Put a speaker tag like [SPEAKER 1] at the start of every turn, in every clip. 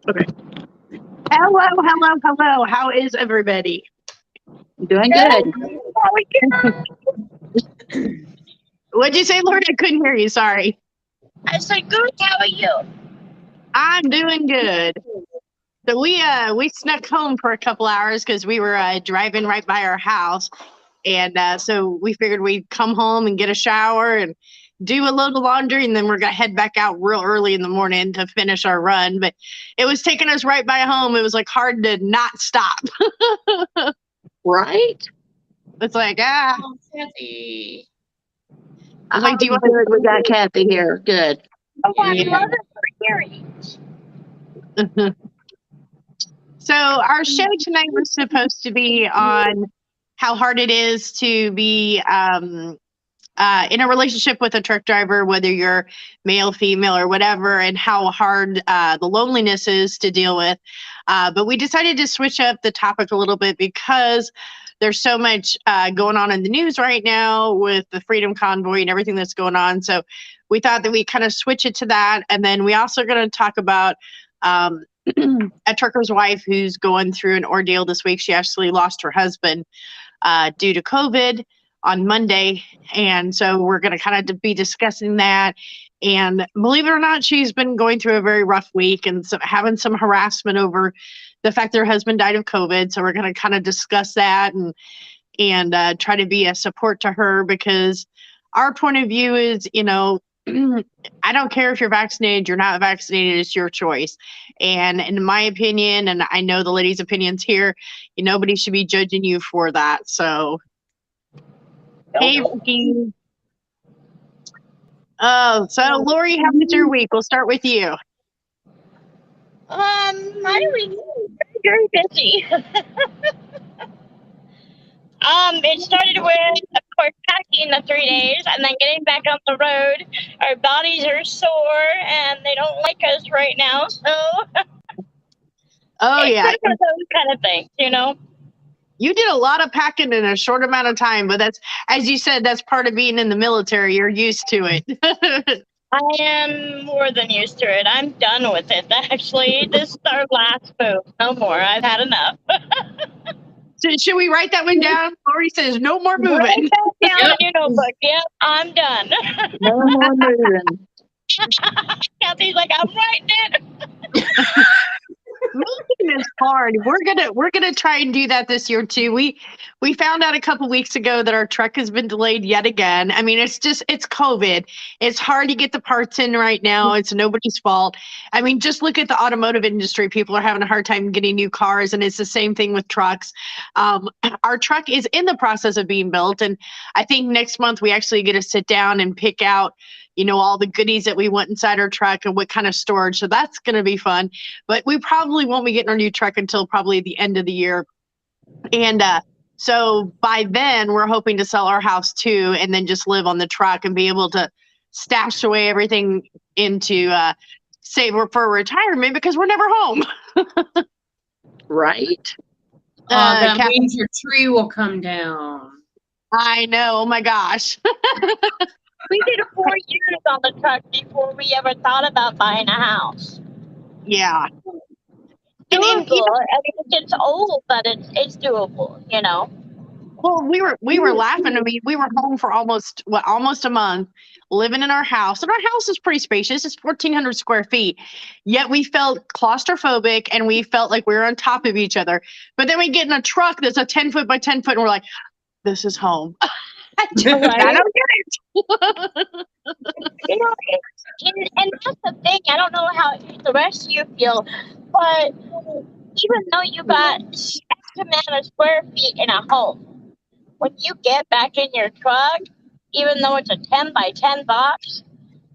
[SPEAKER 1] Okay. Hello, hello, hello. How is everybody?
[SPEAKER 2] Doing
[SPEAKER 3] Good.
[SPEAKER 2] good.
[SPEAKER 3] How are you?
[SPEAKER 1] What'd you say, Lord? I couldn't hear you. Sorry.
[SPEAKER 3] I said, good. How are you?
[SPEAKER 1] I'm doing good. So we snuck home for a couple hours because we were driving right by our house, and so we figured we'd come home and get a shower and do a load of laundry, and then we're gonna head back out real early in the morning to finish our run. But it was taking us right by home. It was like hard to not stop.
[SPEAKER 2] Right?
[SPEAKER 1] It's like
[SPEAKER 3] Oh, Kathy.
[SPEAKER 1] it's like, do you want
[SPEAKER 2] Good. We got Kathy here. Good.
[SPEAKER 3] Oh, I
[SPEAKER 1] Yeah.
[SPEAKER 3] love it for hearing.
[SPEAKER 1] So our show tonight was supposed to be on how hard it is to be in a relationship with a truck driver, whether you're male, female, or whatever, and how hard the loneliness is to deal with. But we decided to switch up the topic a little bit because there's so much going on in the news right now with the Freedom Convoy and everything that's going on. So we thought that we kind of switch it to that. And then we also going to talk about um, a trucker's wife who's going through an ordeal this week. She actually lost her husband due to COVID on Monday. And so we're going to kind of be discussing that. And believe it or not, she's been going through a very rough week and having some harassment over the fact that her husband died of COVID. So we're going to kind of discuss that and try to be a support to her, because our point of view is, I don't care if you're vaccinated, you're not vaccinated, it's your choice. And in my opinion, and I know the ladies' opinions here, nobody should be judging you for that. So, hey, Ricky. Oh, so Lori, how was your week? We'll start with you.
[SPEAKER 3] My week is very, very busy. It started with, of course, packing the 3 days and then getting back on the road. Our bodies are sore and they don't like us right now, so
[SPEAKER 1] Oh,
[SPEAKER 3] it's
[SPEAKER 1] yeah.
[SPEAKER 3] one of those kind of things.
[SPEAKER 1] You did a lot of packing in a short amount of time, but that's, as you said, that's part of being in the military. You're used to it.
[SPEAKER 3] I am more than used to it. I'm done with it, actually. This is our last move. No more. I've had enough.
[SPEAKER 1] So should we write that one down? Lori says no more moving.
[SPEAKER 3] Write that down in your notebook. Yep, I'm done.
[SPEAKER 2] No more moving.
[SPEAKER 3] Kathy's like, I'm writing it.
[SPEAKER 1] Moving is hard. We're gonna try and do that this year too. We found out a couple weeks ago that our truck has been delayed yet again. I mean, it's COVID. It's hard to get the parts in right now. It's nobody's fault. I mean, just look at the automotive industry. People are having a hard time getting new cars, and it's the same thing with trucks. Our truck is in the process of being built, and I think next month we actually get to sit down and pick out, all the goodies that we want inside our truck and what kind of storage. So that's going to be fun. But we probably won't be getting our new truck until probably the end of the year. And so by then, we're hoping to sell our house too, and then just live on the truck and be able to stash away everything into save for retirement, because we're never home.
[SPEAKER 2] Right.
[SPEAKER 4] That means your tree will come down.
[SPEAKER 1] I know. Oh my gosh.
[SPEAKER 3] We did 4 years on the truck before we ever thought about buying a house.
[SPEAKER 1] Yeah.
[SPEAKER 3] Doable. I mean, it's old, but it's doable.
[SPEAKER 1] Well, we were laughing. I mean, we were home for almost a month, living in our house, and our house is pretty spacious. It's 1,400 square feet. Yet we felt claustrophobic, and we felt like we were on top of each other. But then we get in a truck that's a 10-foot by 10-foot, and we're like, "This is home." I don't get it.
[SPEAKER 3] And that's the thing. I don't know how the rest of you feel, but even though you got X amount of square feet in a home, when you get back in your truck, even though it's a 10 by 10 box,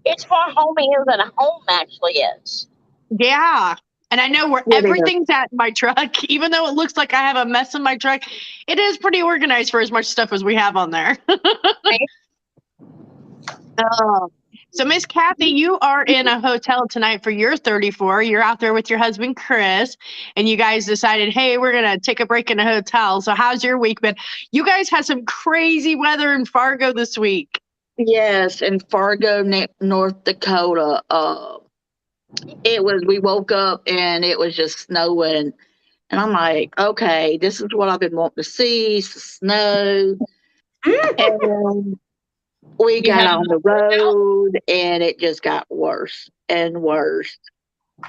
[SPEAKER 3] it's more homier than a home actually is.
[SPEAKER 1] Yeah. And I know where everything's at in my truck. Even though it looks like I have a mess in my truck, it is pretty organized for as much stuff as we have on there.
[SPEAKER 3] Right?
[SPEAKER 1] So Miss Kathy, you are in a hotel tonight for your 34. You're out there with your husband, Chris, and you guys decided, hey, we're going to take a break in a hotel. So how's your week been? You guys had some crazy weather in Fargo this week.
[SPEAKER 2] Yes, in Fargo, North Dakota. we woke up and it was just snowing. And I'm like, okay, this is what I've been wanting to see, snow. And we got on the road and it just got worse and worse.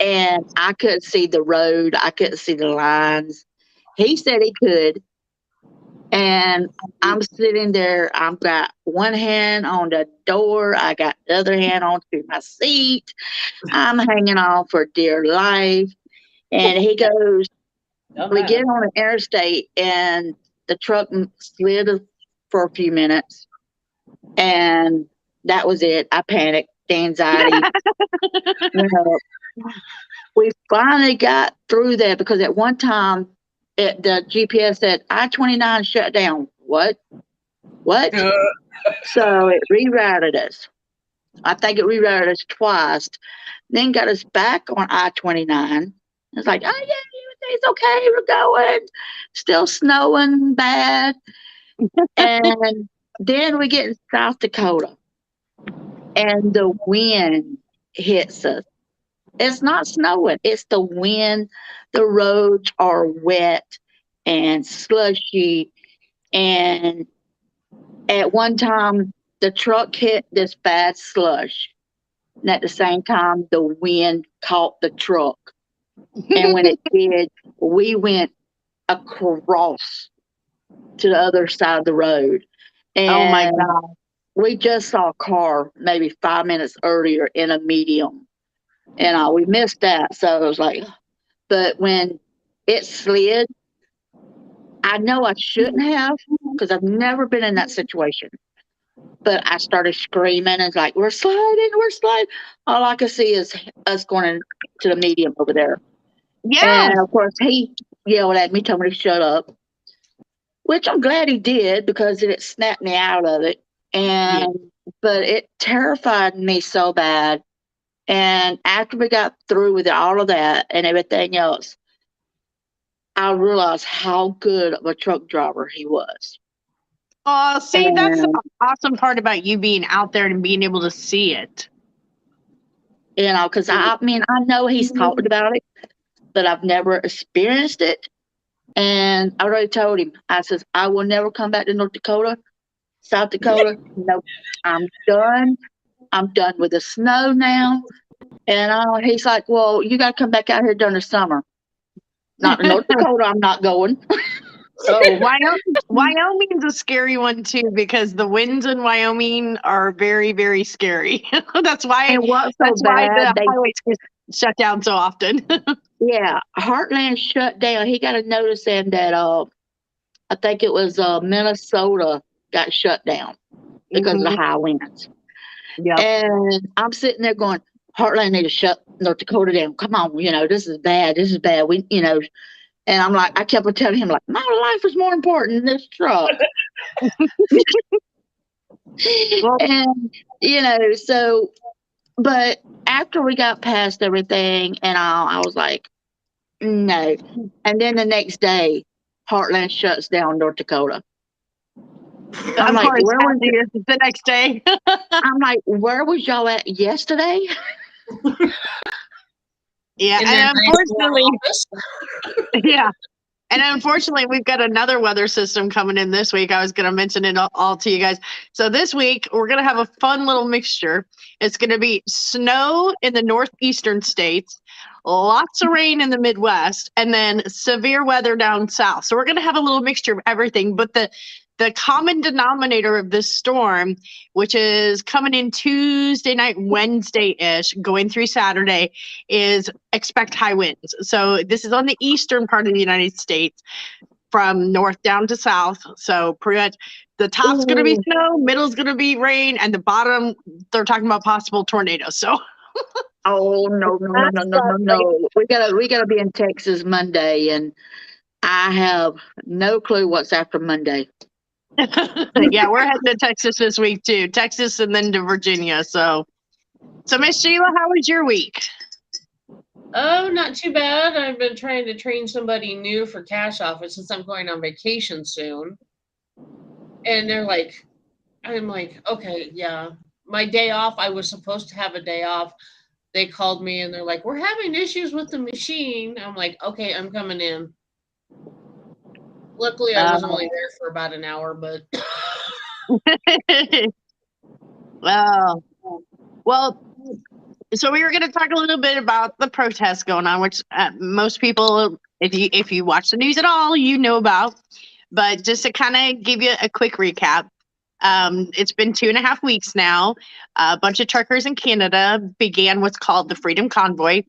[SPEAKER 2] And I couldn't see the road. I couldn't see the lines. He said he could. And I'm sitting there. I've got one hand on the door. I got the other hand onto my seat. I'm hanging on for dear life. And he goes, we get on the interstate and the truck slid for a few minutes. And that was it. I panicked, anxiety. You know, we finally got through that because at one time the GPS said I-29 shut down. What? So it rerouted us. I think it rerouted us twice, then got us back on I-29. It's like, oh yeah, it's okay, we're going. Still snowing bad. And then we get in South Dakota and the wind hits us. It's not snowing, it's the wind. The roads are wet and slushy. And at one time, the truck hit this bad slush. And at the same time, the wind caught the truck. And when it did, we went across to the other side of the road. And
[SPEAKER 1] oh my God.
[SPEAKER 2] we just saw a car maybe 5 minutes earlier in a medium. And we missed that. So it was like, but when it slid, I know I shouldn't have because I've never been in that situation. But I started screaming and it's like, we're sliding. All I could see is us going to the medium over there.
[SPEAKER 1] Yeah.
[SPEAKER 2] And of course, he yelled at me, told me to shut up, which I'm glad he did because it snapped me out of it. But it terrified me so bad. And after we got through with all of that and everything else, I realized how good of a truck driver he was.
[SPEAKER 1] Oh, see, that's the awesome part about you being out there and being able to see it.
[SPEAKER 2] You know, because I know he's talked about it, but I've never experienced it. And I already told him, I says, I will never come back to North Dakota, South Dakota. No, I'm done. I'm done with the snow now. And he's like, well, you got to come back out here during the summer. Not in North Dakota, I'm not going.
[SPEAKER 1] So Wyoming's a scary one too because the winds in Wyoming are very, very scary. That's why the highways get shut down so often.
[SPEAKER 2] Yeah, Heartland shut down. He got a notice in that I think it was Minnesota got shut down because of the high winds.
[SPEAKER 1] Yeah.
[SPEAKER 2] And I'm sitting there going, Heartland need to shut North Dakota down. Come on, this is bad. We, and I'm like, I kept on telling him, like, my life is more important than this truck. And, so, but after we got past everything and I was like, no. And then the next day, Heartland shuts down North Dakota.
[SPEAKER 1] I'm like, where was you the next day?
[SPEAKER 2] I'm like, where was y'all at yesterday?
[SPEAKER 1] Yeah, and unfortunately, we've got another weather system coming in this week. I was going to mention it all to you guys. So this week, we're going to have a fun little mixture. It's going to be snow in the northeastern states, lots of rain in the Midwest, and then severe weather down south. So we're going to have a little mixture of everything. But the common denominator of this storm, which is coming in Tuesday night, Wednesday-ish, going through Saturday, is expect high winds. So this is on the eastern part of the United States, from north down to south. So pretty much the top's going to be snow, middle's going to be rain, and the bottom, they're talking about possible tornadoes. So.
[SPEAKER 2] Oh, no. We gotta be in Texas Monday, and I have no clue what's after Monday.
[SPEAKER 1] Yeah, we're heading to Texas this week too. Texas and then to Virginia. So Miss Sheila, how was your week?
[SPEAKER 4] Oh, not too bad. I've been trying to train somebody new for cash office since I'm going on vacation soon. And I'm like, okay, yeah. My day off, I was supposed to have a day off. they called me and they're like, "We're having issues with the machine." I'm like, "Okay, I'm coming in." Luckily, I was only there for about an hour, but
[SPEAKER 1] well, well, so we were going to talk a little bit about the protests going on, which most people, if you watch the news at all, you know about. But just to kind of give you a quick recap, it's been 2.5 weeks now. A bunch of truckers in Canada began what's called the Freedom Convoy.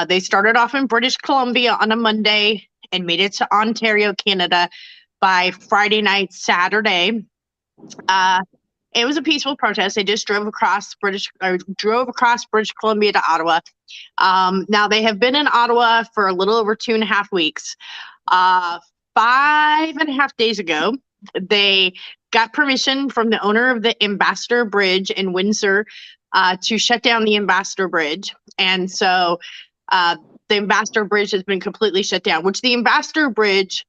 [SPEAKER 1] They started off in British Columbia on a Monday and made it to Ontario, Canada by Friday night, Saturday. It was a peaceful protest. They just drove across British Columbia to Ottawa. Now they have been in Ottawa for a little over 2.5 weeks. 5.5 days ago, they got permission from the owner of the Ambassador Bridge in Windsor to shut down the Ambassador Bridge. And so the Ambassador Bridge has been completely shut down, which the Ambassador Bridge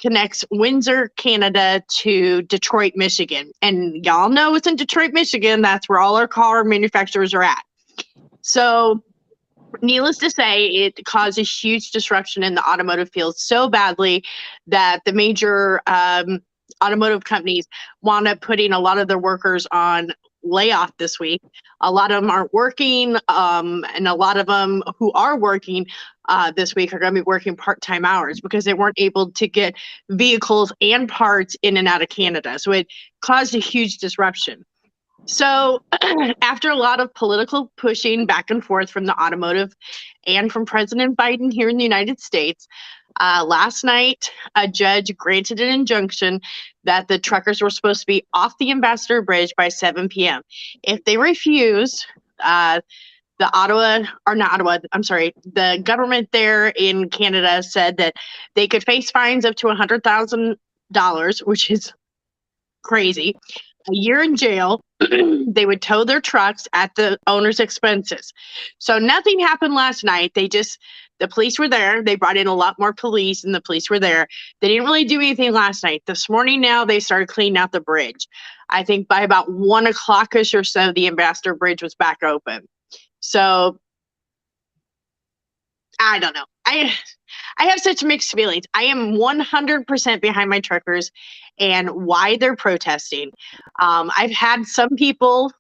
[SPEAKER 1] connects Windsor, Canada to Detroit, Michigan. And y'all know it's in Detroit, Michigan. That's where all our car manufacturers are at. So needless to say, it caused a huge disruption in the automotive field so badly that the major automotive companies wound up putting a lot of their workers on layoff this week. A lot of them aren't working, and a lot of them who are working this week are going to be working part-time hours because they weren't able to get vehicles and parts in and out of Canada. So it caused a huge disruption. So after a lot of political pushing back and forth from the automotive and from President Biden here in the United States, last night, a judge granted an injunction that the truckers were supposed to be off the Ambassador Bridge by 7 p.m. If they refused, the government there in Canada said that they could face fines up to $100,000, which is crazy, a year in jail. They would tow their trucks at the owner's expenses. So nothing happened last night. The police were there. They brought in a lot more police and the police were there. They didn't really do anything last night. This morning now they started cleaning out the bridge. I think by about 1 o'clock-ish or so, the Ambassador Bridge was back open. So I don't know. I have such mixed feelings. I am 100% behind my truckers and why they're protesting. I've had some people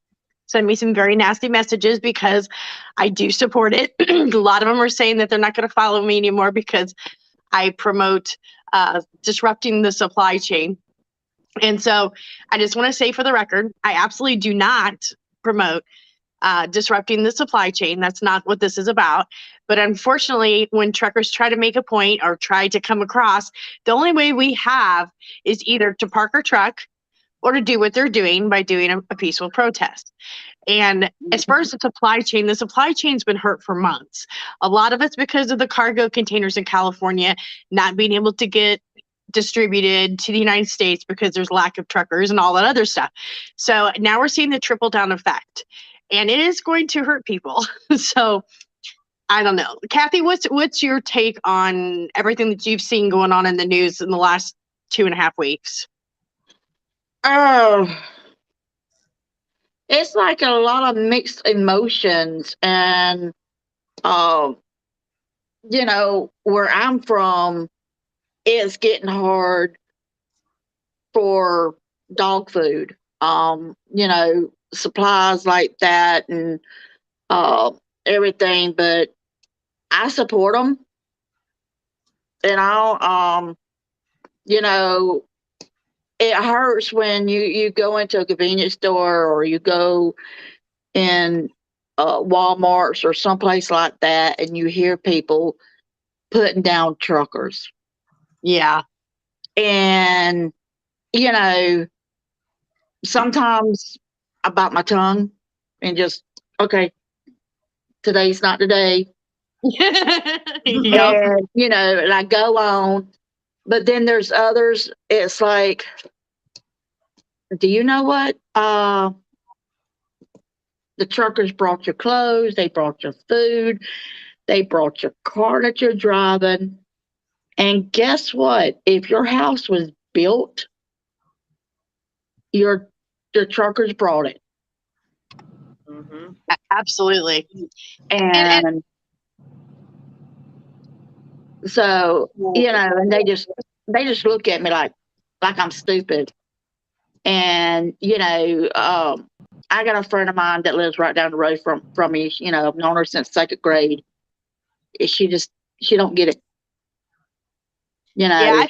[SPEAKER 1] send me some very nasty messages because I do support it. A lot of them are saying that they're not going to follow me anymore because I promote disrupting the supply chain. And so I just want to say for the record, I absolutely do not promote disrupting the supply chain. That's not what this is about. But unfortunately, when truckers try to make a point or try to come across, the only way we have is either to park our truck or to do what they're doing by doing a peaceful protest. And as far as the supply chain's been hurt for months. A lot of it's because of the cargo containers in California not being able to get distributed to the United States because there's lack of truckers and all that other stuff. So now we're seeing the trickle down effect. And it is going to hurt people. So I don't know. Kathy, what's your take on everything that you've seen going on in the news in the last 2.5 weeks?
[SPEAKER 2] Oh, it's like a lot of mixed emotions. And, where I'm from, it's getting hard for dog food. Supplies like that and everything, but I support them. And it hurts when you go into a convenience store or you go in Walmarts or someplace like that and you hear people putting down truckers.
[SPEAKER 1] Yeah.
[SPEAKER 2] And, sometimes I bite my tongue and just, okay, today's not the day.
[SPEAKER 1] Yep.
[SPEAKER 2] And, and I go on. But then there's others, it's like, do you know what? The truckers brought your clothes, they brought your food, they brought your car that you're driving. And guess what? If your house was built, the truckers brought it.
[SPEAKER 4] Mm-hmm.
[SPEAKER 1] Absolutely.
[SPEAKER 2] And so, and they just look at me like I'm stupid. And, I got a friend of mine that lives right down the road from me. I've known her since second grade. She don't get it.
[SPEAKER 1] Yeah, I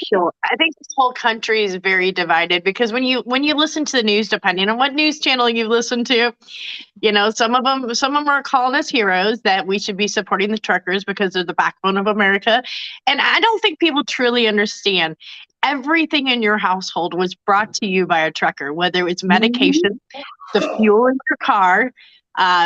[SPEAKER 1] think this whole country is very divided because when you listen to the news, depending on what news channel you listen to, some of them are calling us heroes, that we should be supporting the truckers because they're the backbone of America. And I don't think people truly understand everything in your household was brought to you by a trucker, whether it's medication, the fuel in your car,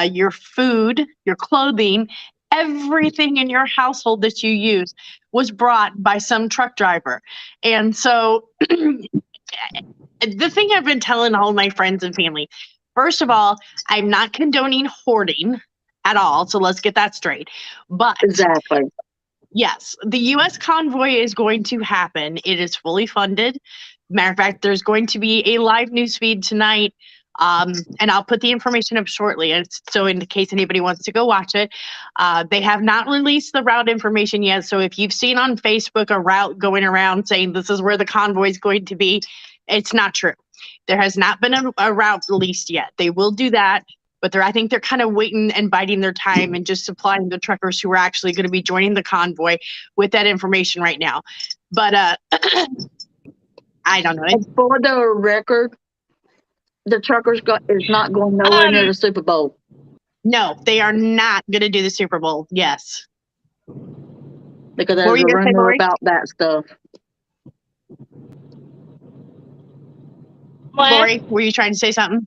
[SPEAKER 1] your food, your clothing, everything in your household that you use was brought by some truck driver. And so the thing I've been telling all my friends and family, first of all, I'm not condoning hoarding at all. So let's get that straight. But
[SPEAKER 2] exactly.
[SPEAKER 1] Yes, the U.S. convoy is going to happen. It is fully funded. Matter of fact, there's going to be a live news feed tonight. And I'll put the information up shortly. So in case anybody wants to go watch it, they have not released the route information yet. So if you've seen on Facebook a route going around saying this is where the convoy is going to be, it's not true. There has not been a route released yet. They will do that, but I think they're kind of waiting and biding their time and just supplying the truckers who are actually going to be joining the convoy with that information right now. But I don't know.
[SPEAKER 2] And for the record, the truckers is not going nowhere near the Super Bowl.
[SPEAKER 1] No, they are not going to do the Super Bowl. Yes.
[SPEAKER 2] Because there's a rumor about that stuff.
[SPEAKER 3] What?
[SPEAKER 1] Lori, were you trying to say something?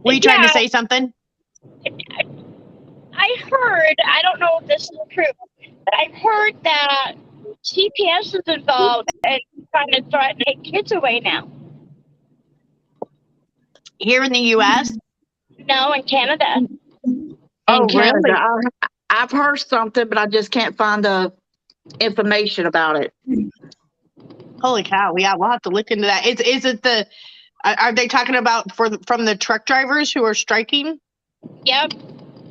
[SPEAKER 1] Were you trying to say something?
[SPEAKER 3] I heard, I don't know if this is true, but I heard that CPS is involved and trying to take kids away now.
[SPEAKER 1] Here in the U.S.?
[SPEAKER 3] No, in Canada.
[SPEAKER 1] Oh,
[SPEAKER 2] Canada.
[SPEAKER 1] really?
[SPEAKER 2] I've heard something, but I just can't find the information about it.
[SPEAKER 1] Holy cow! Yeah, we'll have to look into that. Is it the? Are they talking about from the truck drivers who are striking?
[SPEAKER 3] Yep.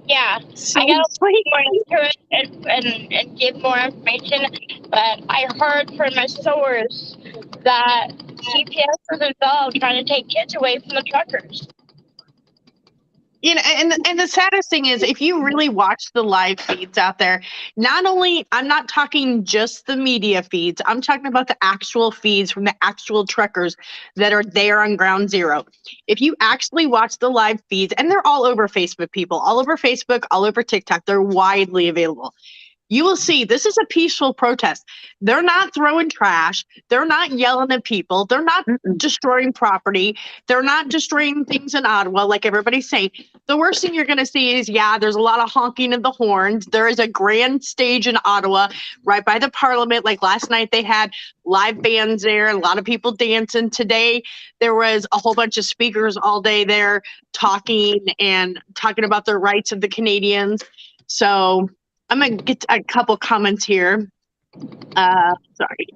[SPEAKER 3] Yeah. I gotta look more into it and give more information. But I heard from my source that CPS was involved trying to take kids away from the truckers.
[SPEAKER 1] And the saddest thing is, if you really watch the live feeds out there, I'm not talking just the media feeds. I'm talking about the actual feeds from the actual truckers that are there on ground zero. If you actually watch the live feeds, and they're all over Facebook, people, all over Facebook, all over TikTok, they're widely available. You will see this is a peaceful protest. They're not throwing trash. They're not yelling at people. They're not destroying property. They're not destroying things in Ottawa like everybody's saying. The worst thing you're going to see is, there's a lot of honking of the horns. There is a grand stage in Ottawa right by the Parliament. Like last night, they had live bands there, a lot of people dancing. Today, there was a whole bunch of speakers all day there talking about the rights of the Canadians. So I'm going to get a couple comments here. Sorry.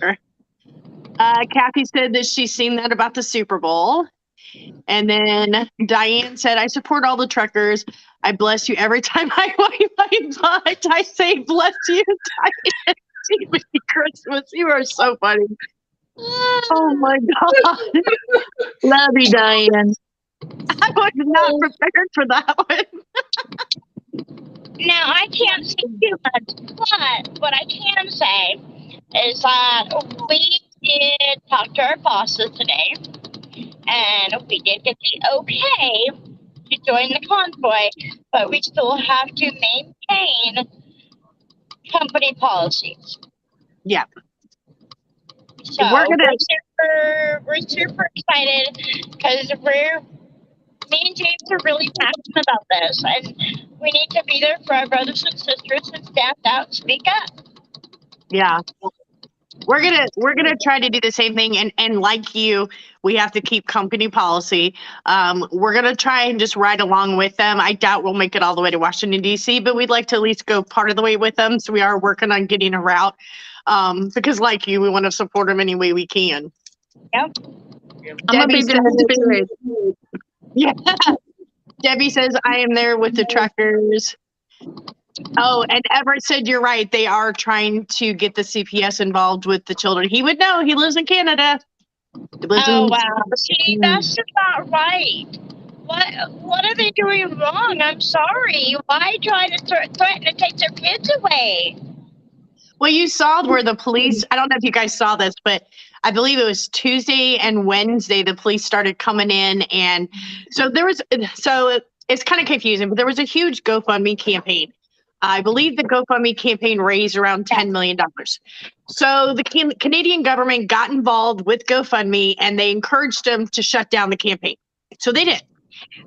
[SPEAKER 1] Kathy said that she's seen that about the Super Bowl. And then Diane said, I support all the truckers. I bless you every time I wipe my butt. I say, bless you, Diane. Merry Christmas. You are so funny. Oh, my God.
[SPEAKER 2] Love you, Diane.
[SPEAKER 1] I was not prepared for that one.
[SPEAKER 3] Now, I can't say too much, but what I can say is that we did talk to our bosses today, and we did get the okay to join the convoy, but we still have to maintain company policies.
[SPEAKER 1] Yeah.
[SPEAKER 3] So we're super excited because me and James are really passionate about this, and we need to be there for our brothers and sisters and stand out and speak up.
[SPEAKER 1] Yeah. We're gonna try to do the same thing, and like you, we have to keep company policy. We're gonna try and just ride along with them. I doubt we'll make it all the way to Washington D.C., but we'd like to at least go part of the way with them. So we are working on getting a route, because like you, we want to support them any way we can.
[SPEAKER 3] Yep.
[SPEAKER 2] I'm gonna be there in spirit.
[SPEAKER 1] Yeah. Debbie says, I am there with the truckers. Oh, and Everett said, you're right. They are trying to get the CPS involved with the children. He would know. He lives in Canada.
[SPEAKER 3] Oh wow! See, that's just not right. What are they doing wrong? I'm sorry. Why try to threaten to take their kids away?
[SPEAKER 1] Well, you saw where the police, I don't know if you guys saw this, but I believe it was Tuesday and Wednesday, the police started coming in. And so it's kind of confusing, but there was a huge GoFundMe campaign. I believe the GoFundMe campaign raised around $10 million. So the Canadian government got involved with GoFundMe and they encouraged them to shut down the campaign. So they did.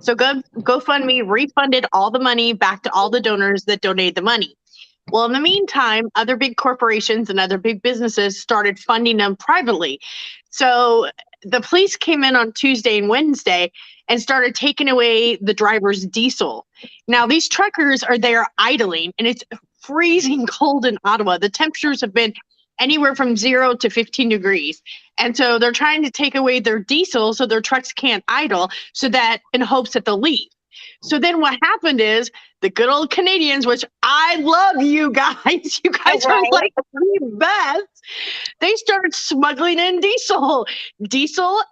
[SPEAKER 1] So GoFundMe refunded all the money back to all the donors that donated the money. Well, in the meantime, other big corporations and other big businesses started funding them privately. So the police came in on Tuesday and Wednesday and started taking away the driver's diesel. Now, these truckers are there idling, and it's freezing cold in Ottawa. The temperatures have been anywhere from 0 to 15 degrees. And so they're trying to take away their diesel so their trucks can't idle, so that in hopes that they'll leave. So then what happened is the good old Canadians, which I love you guys. You guys are like the best. They started smuggling in diesel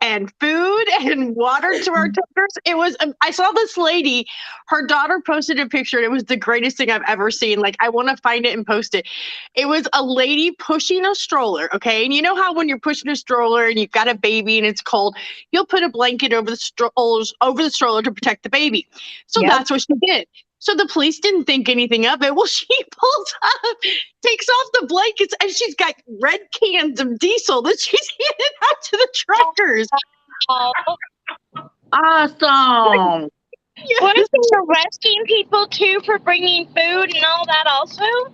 [SPEAKER 1] and food and water to our truckers. It was, I saw this lady, her daughter posted a picture. And it was the greatest thing I've ever seen. Like, I want to find it and post it. It was a lady pushing a stroller. Okay. And you know how when you're pushing a stroller and you've got a baby and it's cold, you'll put a blanket over the stroller to protect the baby. So that's what she did. So the police didn't think anything of it. Well, she pulls up, takes off the blankets, and she's got red cans of diesel that she's handing out to the truckers.
[SPEAKER 2] Awesome.
[SPEAKER 3] Weren't they arresting people too for bringing food and all that also?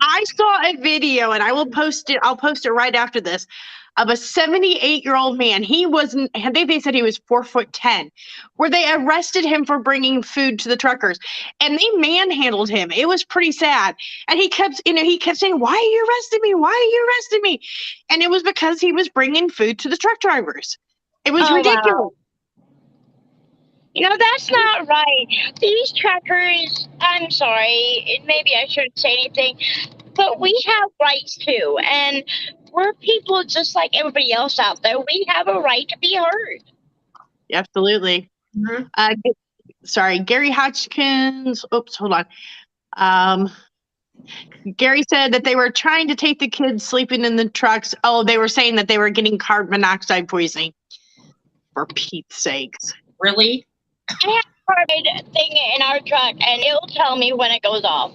[SPEAKER 1] I saw a video, and I will post it. I'll post it right after this, of a 78-year-old man. He wasn't, they said he was 4'10", where they arrested him for bringing food to the truckers, and they manhandled him. It was pretty sad. And he kept saying, why are you arresting me? Why are you arresting me? And it was because he was bringing food to the truck drivers. It was ridiculous. Wow.
[SPEAKER 3] You know, that's not right. These truckers, I'm sorry, maybe I shouldn't say anything, but we have rights too. And we're people just like everybody else out there. We have a right to be heard.
[SPEAKER 1] Absolutely. Mm-hmm. Sorry, Gary Hodgkins. Oops, hold on. Gary said that they were trying to take the kids sleeping in the trucks. Oh, they were saying that they were getting carbon monoxide poisoning. For Pete's sakes.
[SPEAKER 4] Really?
[SPEAKER 3] I have a carbon thing in our truck, and it'll tell me when it goes off.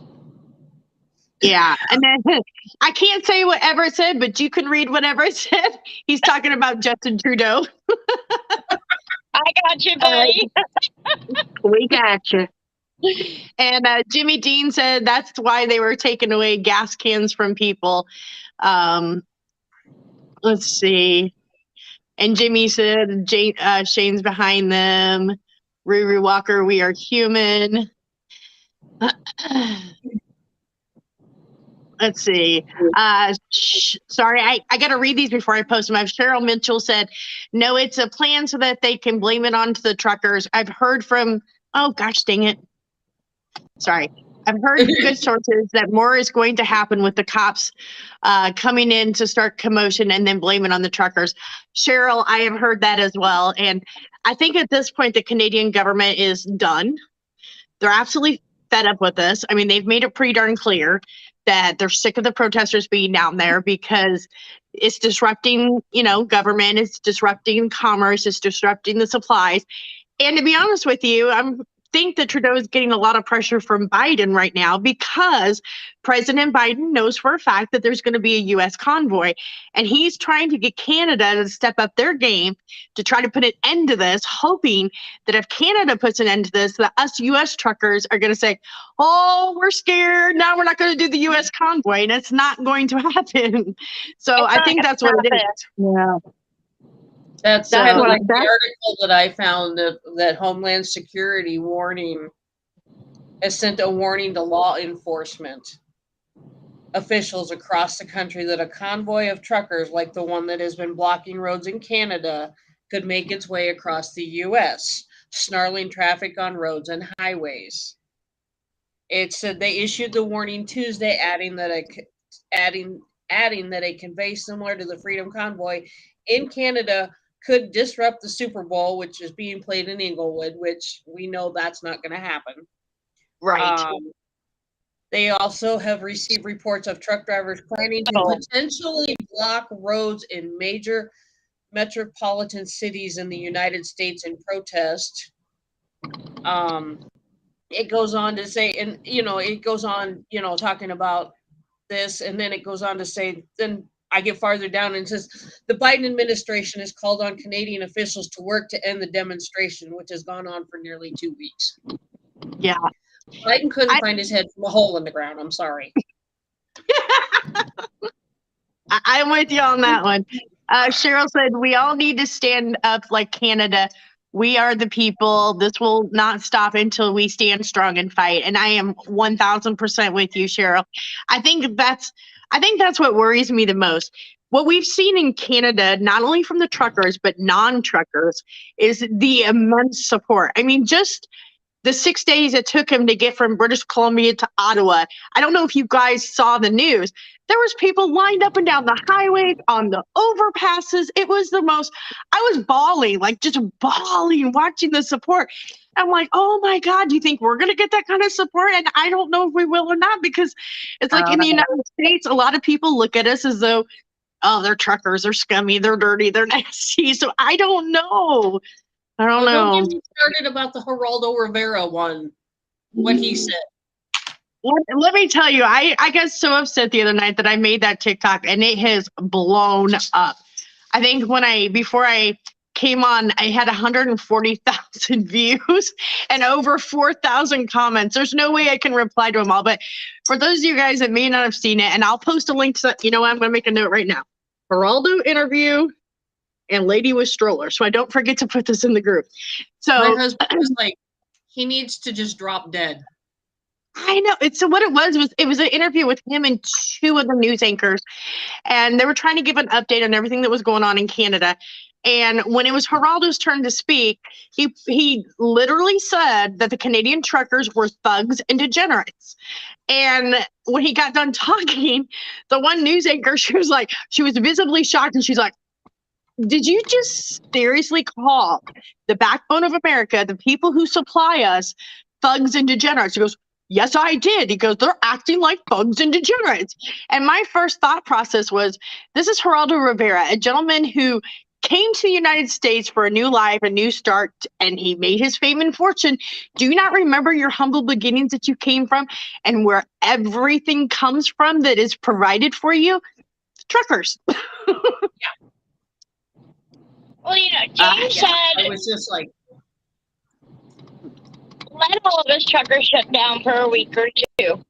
[SPEAKER 1] Yeah, and then I can't say what Everett said, but you can read what Everett said. He's talking about Justin Trudeau.
[SPEAKER 3] I got you, buddy.
[SPEAKER 2] We got you.
[SPEAKER 1] And Jimmy Dean said that's why they were taking away gas cans from people. Let's see. And Jimmy said Shane's behind them. Ruru Walker, we are human. Let's see. Sorry, I got to read these before I post them. Cheryl Mitchell said, no, it's a plan so that they can blame it onto the truckers. I've heard from, oh, gosh, dang it. Sorry. I've heard good sources that more is going to happen with the cops coming in to start commotion and then blame it on the truckers. Cheryl, I have heard that as well. And I think at this point, the Canadian government is done. They're absolutely fed up with this. I mean, they've made it pretty darn clear that they're sick of the protesters being down there because it's disrupting, government, it's disrupting commerce, it's disrupting the supplies. And to be honest with you, I think that Trudeau is getting a lot of pressure from Biden right now because President Biden knows for a fact that there's going to be a U.S. convoy, and he's trying to get Canada to step up their game to try to put an end to this, hoping that if Canada puts an end to this, that us U.S. truckers are going to say, oh, we're scared. Now we're not going to do the U.S. convoy, and it's not going to happen. So I think that's what it is.
[SPEAKER 2] Yeah.
[SPEAKER 4] That's the article that I found that Homeland Security has sent a warning to law enforcement officials across the country that a convoy of truckers like the one that has been blocking roads in Canada could make its way across the U.S. snarling traffic on roads and highways. It said they issued the warning Tuesday, adding that a convoy similar to the Freedom Convoy in Canada could disrupt the Super Bowl, which is being played in Inglewood, which we know that's not going to happen.
[SPEAKER 1] Right.
[SPEAKER 4] They also have received reports of truck drivers planning to potentially block roads in major metropolitan cities in the United States in protest. It goes on to say, and it goes on, talking about this, and then it goes on to say, then I get farther down and says the Biden administration has called on Canadian officials to work to end the demonstration, which has gone on for nearly 2 weeks.
[SPEAKER 1] Yeah.
[SPEAKER 4] Biden couldn't find his head from a hole in the ground. I'm sorry.
[SPEAKER 1] I'm with you on that one. Cheryl said, we all need to stand up like Canada. We are the people. This will not stop until we stand strong and fight. And I am 1000% with you, Cheryl. I think that's what worries me the most. What we've seen in Canada, not only from the truckers, but non-truckers, is the immense support. I mean, just the 6 days it took him to get from British Columbia to Ottawa. I don't know if you guys saw the news. There was people lined up and down the highways, on the overpasses. It was the most, I was bawling, like just bawling, watching the support. I'm like, oh my God, do you think we're going to get that kind of support? And I don't know if we will or not, because it's like in the United States, a lot of people look at us as though, oh, they're truckers, they're scummy, they're dirty, they're nasty. So I don't know. Don't
[SPEAKER 4] get me started about the Geraldo Rivera one, what he said.
[SPEAKER 1] Let me tell you, I got so upset the other night that I made that TikTok and it has blown up. I think before I came on, I had 140,000 views and over 4,000 comments. There's no way I can reply to them all. But for those of you guys that may not have seen it, and I'll post a link to, I'm going to make a note right now. Geraldo interview and lady with stroller. So I don't forget to put this in the group. So
[SPEAKER 4] my husband was like, he needs to just drop dead.
[SPEAKER 1] I know. So what it was an interview with him and 2 of the news anchors. And they were trying to give an update on everything that was going on in Canada. And when it was Geraldo's turn to speak, he literally said that the Canadian truckers were thugs and degenerates. And when he got done talking, the one news anchor, she was visibly shocked. And she's like, did you just seriously call the backbone of America, the people who supply us, thugs and degenerates? He goes, yes, I did. He goes, they're acting like thugs and degenerates. And my first thought process was, this is Geraldo Rivera, a gentleman who came to the United States for a new life, a new start, and he made his fame and fortune. Do you not remember your humble beginnings that you came from and where everything comes from that is provided for you? Truckers.
[SPEAKER 3] Well, James said,
[SPEAKER 4] I was just like,
[SPEAKER 3] let all of us truckers shut down for a week or 2.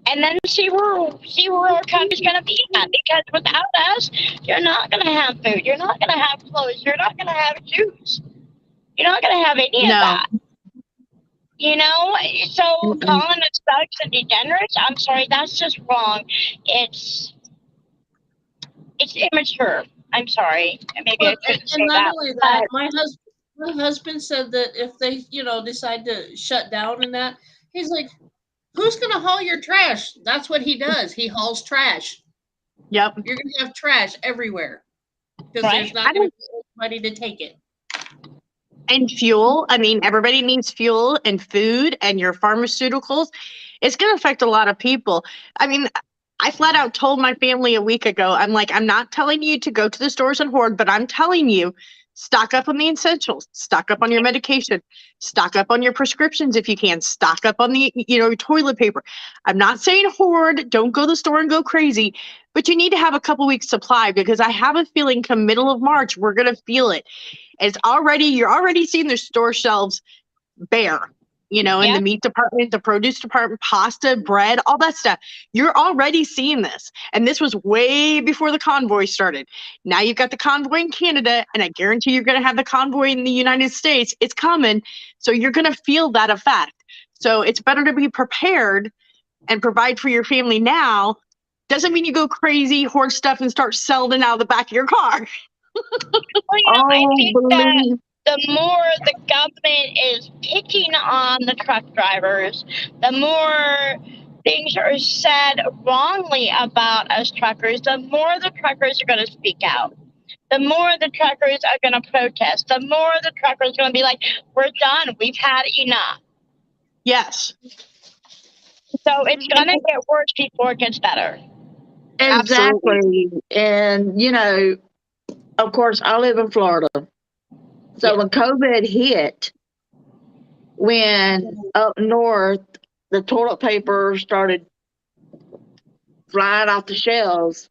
[SPEAKER 3] And then see where our country's going to be at. Because without us, you're not going to have food. You're not going to have clothes. You're not going to have shoes. You're not going to have any of that. So calling us thugs and degenerates, I'm sorry, that's just wrong. It's immature. I'm sorry. Maybe I shouldn't say
[SPEAKER 4] not
[SPEAKER 3] that.
[SPEAKER 4] only that, my husband said that if they, decide to shut down and that, he's like, who's going to haul your trash? That's what he does. He hauls trash.
[SPEAKER 1] Yep.
[SPEAKER 4] You're going to have trash everywhere because there's not going to be anybody to take it.
[SPEAKER 1] And fuel. I mean, everybody needs fuel and food and your pharmaceuticals. It's going to affect a lot of people. I mean, I flat out told my family a week ago, I'm like, I'm not telling you to go to the stores and hoard, but I'm telling you, stock up on the essentials, stock up on your medication, stock up on your prescriptions if you can, stock up on the, toilet paper. I'm not saying hoard, don't go to the store and go crazy, but you need to have a couple weeks supply because I have a feeling come middle of March, we're going to feel it. You're already seeing the store shelves bare. In the meat department, the produce department, pasta, bread, all that stuff. You're already seeing this. And this was way before the convoy started. Now you've got the convoy in Canada, and I guarantee you're going to have the convoy in the United States. It's coming. So you're going to feel that effect. So it's better to be prepared and provide for your family now. Doesn't mean you go crazy, hoard stuff, and start selling it out of the back of your car.
[SPEAKER 3] Well, I think that the more the government is picking on the truck drivers, the more things are said wrongly about us truckers, the more the truckers are going to speak out. The more the truckers are going to protest, the more the truckers are going to be like, we're done. We've had enough.
[SPEAKER 1] Yes.
[SPEAKER 3] So it's going to get worse before it gets better.
[SPEAKER 2] Exactly. And, you know, of course, I live in Florida. So when COVID hit, when up north, the toilet paper started flying off the shelves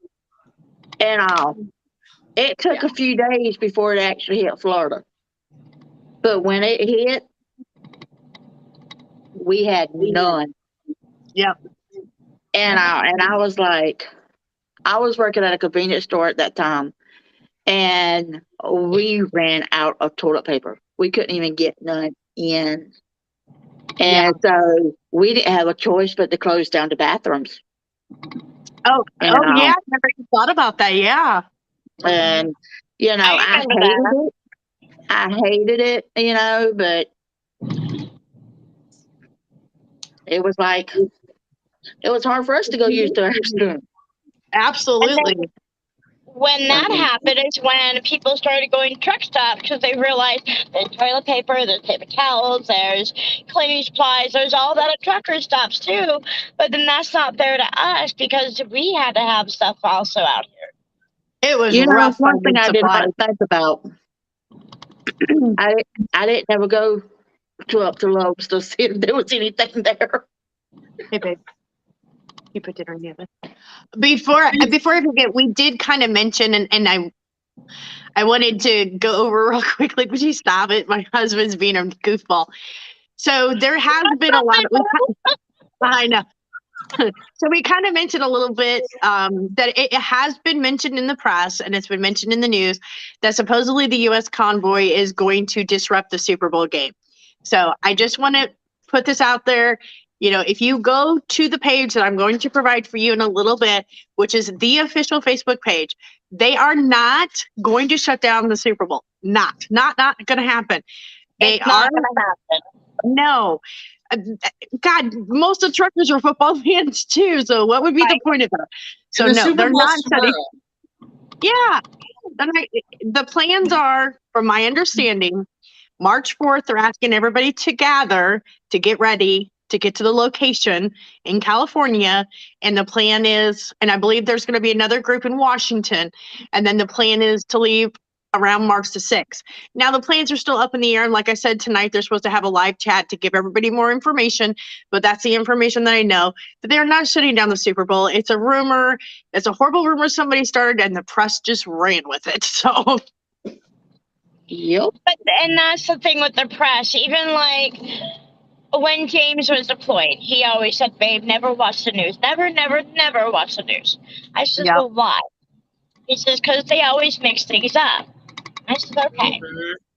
[SPEAKER 2] and all. It took a few days before it actually hit Florida. But when it hit, we had none.
[SPEAKER 1] Yep.
[SPEAKER 2] And I was like, I was working at a convenience store at that time, and we ran out of toilet paper. We couldn't even get none in. And so we didn't have a choice but to close down the bathrooms.
[SPEAKER 1] Yeah, I never even thought about that. Yeah.
[SPEAKER 2] And, you know, I hated it, you know, but it was like, it was hard for us to go use the restroom.
[SPEAKER 1] Absolutely.
[SPEAKER 3] When that happened is when people started going to truck stops because they realized there's toilet paper, there's paper towels, there's cleaning supplies, there's all that at trucker stops too. But then that's not fair to us because we had to have stuff also out here.
[SPEAKER 1] It was
[SPEAKER 2] You know,
[SPEAKER 1] rough.
[SPEAKER 2] one thing I did not think about, I didn't ever go up to Lowe's to see if there was anything there.
[SPEAKER 1] Hey, babe. You put dinner in the oven. Before I forget, we did kind of mention, and I wanted to go over real quickly. Would you stop it? My husband's being a goofball. So there has been a lot of. I know. So we kind of mentioned a little bit that it has been mentioned in the press and it's been mentioned in the news that supposedly the U.S. convoy is going to disrupt the Super Bowl game. So I just want to put this out there. You know, if you go to the page that I'm going to provide for you in a little bit, which is the official Facebook page, they are not going to shut down the Super Bowl. Not going to happen. They
[SPEAKER 3] it's not going to happen.
[SPEAKER 1] No. God, most of the truckers are football fans too. So what would be the point of that? So no, they're not studying. Yeah. The plans are, from my understanding, March 4th, they're asking everybody to gather to get ready to get to the location in California. And the plan is, and I believe there's going to be another group in Washington. And then the plan is to leave around March the 6th. Now the plans are still up in the air. And like I said, tonight, they're supposed to have a live chat to give everybody more information, but that's the information that I know, that they're not shutting down the Super Bowl. It's a rumor. It's a horrible rumor somebody started and the press just ran with it. So.
[SPEAKER 2] Yep.
[SPEAKER 3] And that's the thing with the press. Even like when James was deployed, he always said, babe, never watch the news. Never watch the news. I said, well, why? He says, because they always mix things up. I said, okay.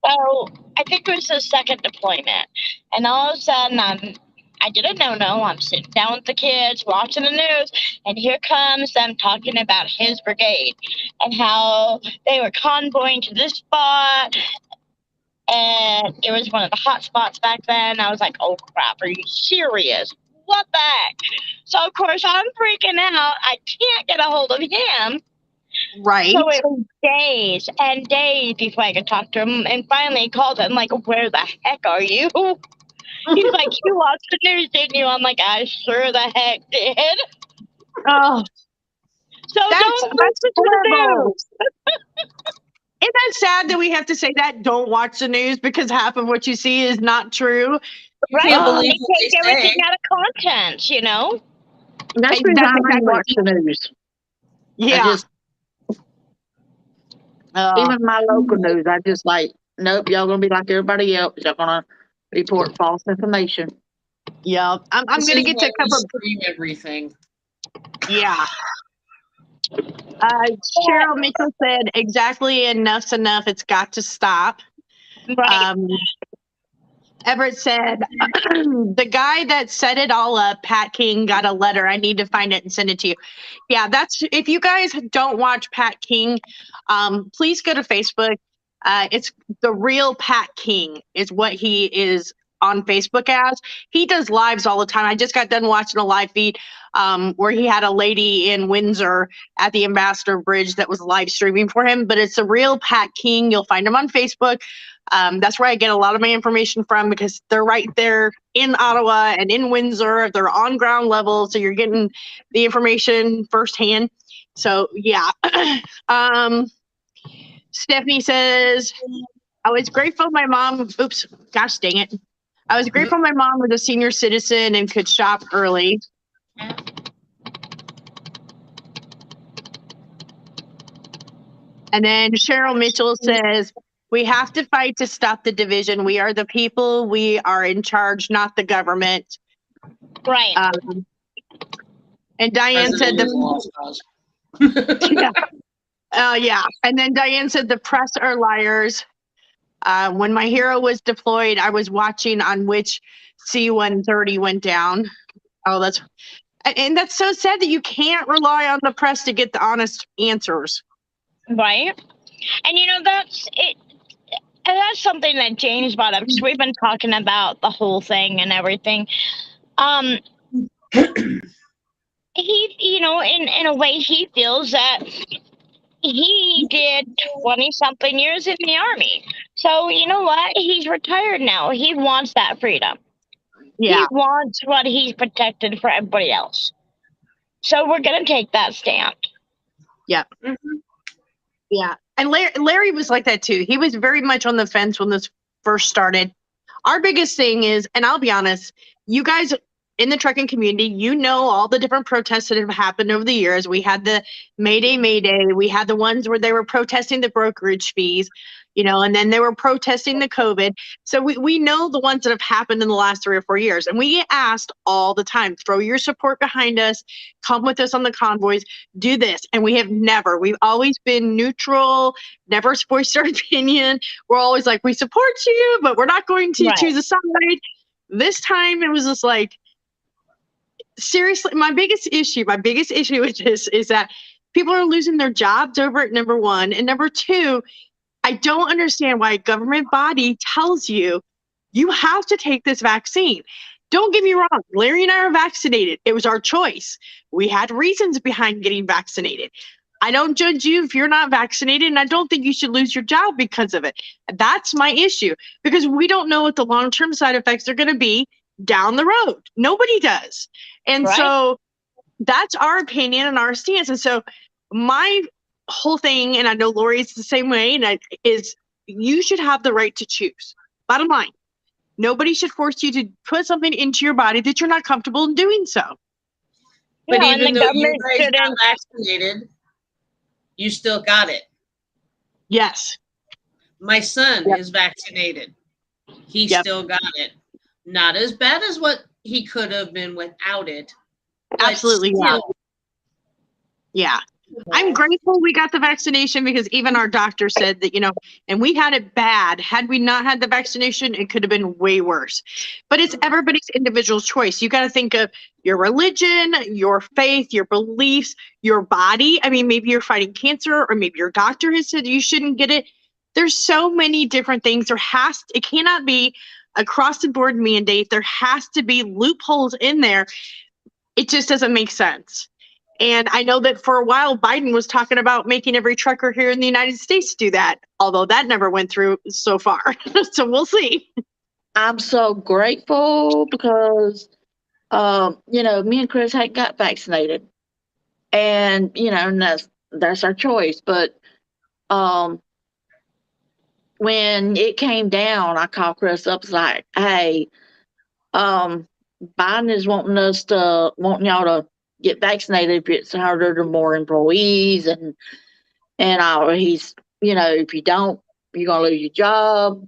[SPEAKER 3] So I think it was the second deployment. And all of a sudden, I did a no-no. I'm sitting down with the kids, watching the news, and here comes them talking about his brigade and how they were convoying to this spot. And it was one of the hot spots back then. I was like, oh, crap, are you serious? What the heck? So, of course, I'm freaking out. I can't get a hold of him.
[SPEAKER 1] Right.
[SPEAKER 3] So it was days and days before I could talk to him. And finally he called him, like, where the heck are you? He's like, you watched the news, didn't you? I'm like, I sure the heck did.
[SPEAKER 1] Oh.
[SPEAKER 3] So don't listen to the news.
[SPEAKER 1] Isn't that sad that we have to say that? Don't watch the news because half of what you see is not true.
[SPEAKER 3] Right.
[SPEAKER 4] Can't believe
[SPEAKER 3] they take everything out of content, you know?
[SPEAKER 2] That's the reason I don't watch the news.
[SPEAKER 1] Yeah.
[SPEAKER 2] Even my local news, I just like, nope, y'all gonna be like everybody else. Y'all gonna report false information.
[SPEAKER 1] Yeah. I'm gonna get to a couple of
[SPEAKER 4] everything.
[SPEAKER 1] Yeah. Cheryl Mitchell said, exactly, enough's enough. It's got to stop.
[SPEAKER 3] Right.
[SPEAKER 1] Everett said, the guy that set it all up, Pat King, got a letter. I need to find it and send it to you. Yeah, that's, if you guys don't watch Pat King, please go to Facebook. It's the real Pat King is what he is on Facebook as. He does lives all the time. I just got done watching a live feed where he had a lady in Windsor at the Ambassador Bridge that was live streaming for him. But it's the real Pat King. You'll find him on Facebook. That's where I get a lot of my information from because they're right there in Ottawa and in Windsor. They're on ground level, so you're getting the information firsthand. So yeah. Stephanie says, I was grateful my mom, oops, gosh dang it. I was grateful my mom was a senior citizen and could shop early. And then Cheryl Mitchell says, we have to fight to stop the division. We are the people. We are in charge, not the government.
[SPEAKER 3] Right.
[SPEAKER 1] And Diane said, yeah. Yeah. And then Diane said, the press are liars. When my hero was deployed, I was watching on which C-130 went down. Oh, and that's so sad that you can't rely on the press to get the honest answers.
[SPEAKER 3] Right. And that's it. And that's something that James brought up because we've been talking about the whole thing and everything. He, in a way, he feels that he did 20-something years in the Army. So, you know what? He's retired now. He wants that freedom.
[SPEAKER 1] Yeah.
[SPEAKER 3] He wants what he's protected for everybody else. So we're going to take that stand.
[SPEAKER 1] Yeah. Mm-hmm. Yeah. And Larry was like that too. He was very much on the fence when this first started. Our biggest thing is, and I'll be honest, you guys in the trucking community, you know all the different protests that have happened over the years. We had the May Day. We had the ones where they were protesting the brokerage fees, and then they were protesting the COVID. So we know the ones that have happened in the last 3 or 4 years. And we get asked all the time, throw your support behind us, come with us on the convoys, do this. And we've always been neutral, never voiced our opinion. We're always like, we support you, but we're not going to choose a side. This time it was just like, seriously, my biggest issue with this is that people are losing their jobs over it, number one. And number two, I don't understand why a government body tells you have to take this vaccine. Don't get me wrong. Larry and I are vaccinated. It was our choice. We had reasons behind getting vaccinated. I don't judge you if you're not vaccinated, and I don't think you should lose your job because of it. That's my issue, because we don't know what the long-term side effects are going to be down the road. Nobody does. And so that's our opinion and our stance. And so my whole thing, and I know Lori's the same way, is you should have the right to choose. Bottom line, nobody should force you to put something into your body that you're not comfortable in doing so.
[SPEAKER 4] But even though you guys got vaccinated, you still got it.
[SPEAKER 1] Yes.
[SPEAKER 4] My son is vaccinated. He still got it. Not as bad as what he could have been without it.
[SPEAKER 1] Absolutely. Yeah. I'm grateful we got the vaccination, because even our doctor said that, and we had it bad. Had we not had the vaccination, it could have been way worse. But it's everybody's individual choice. You got to think of your religion, your faith, your beliefs, your body. I mean, maybe you're fighting cancer, or maybe your doctor has said you shouldn't get it. There's so many different things. It cannot be across the board mandate. There has to be loopholes in there. It just doesn't make sense. And I know that for a while, Biden was talking about making every trucker here in the United States do that, although that never went through so far. So we'll see.
[SPEAKER 2] I'm so grateful because, me and Chris hadn't got vaccinated. And, and that's our choice. But when it came down, I called Chris up, was like, hey, Biden is wanting y'all to get vaccinated if it's harder to more employees, and he's, if you don't, you're gonna lose your job.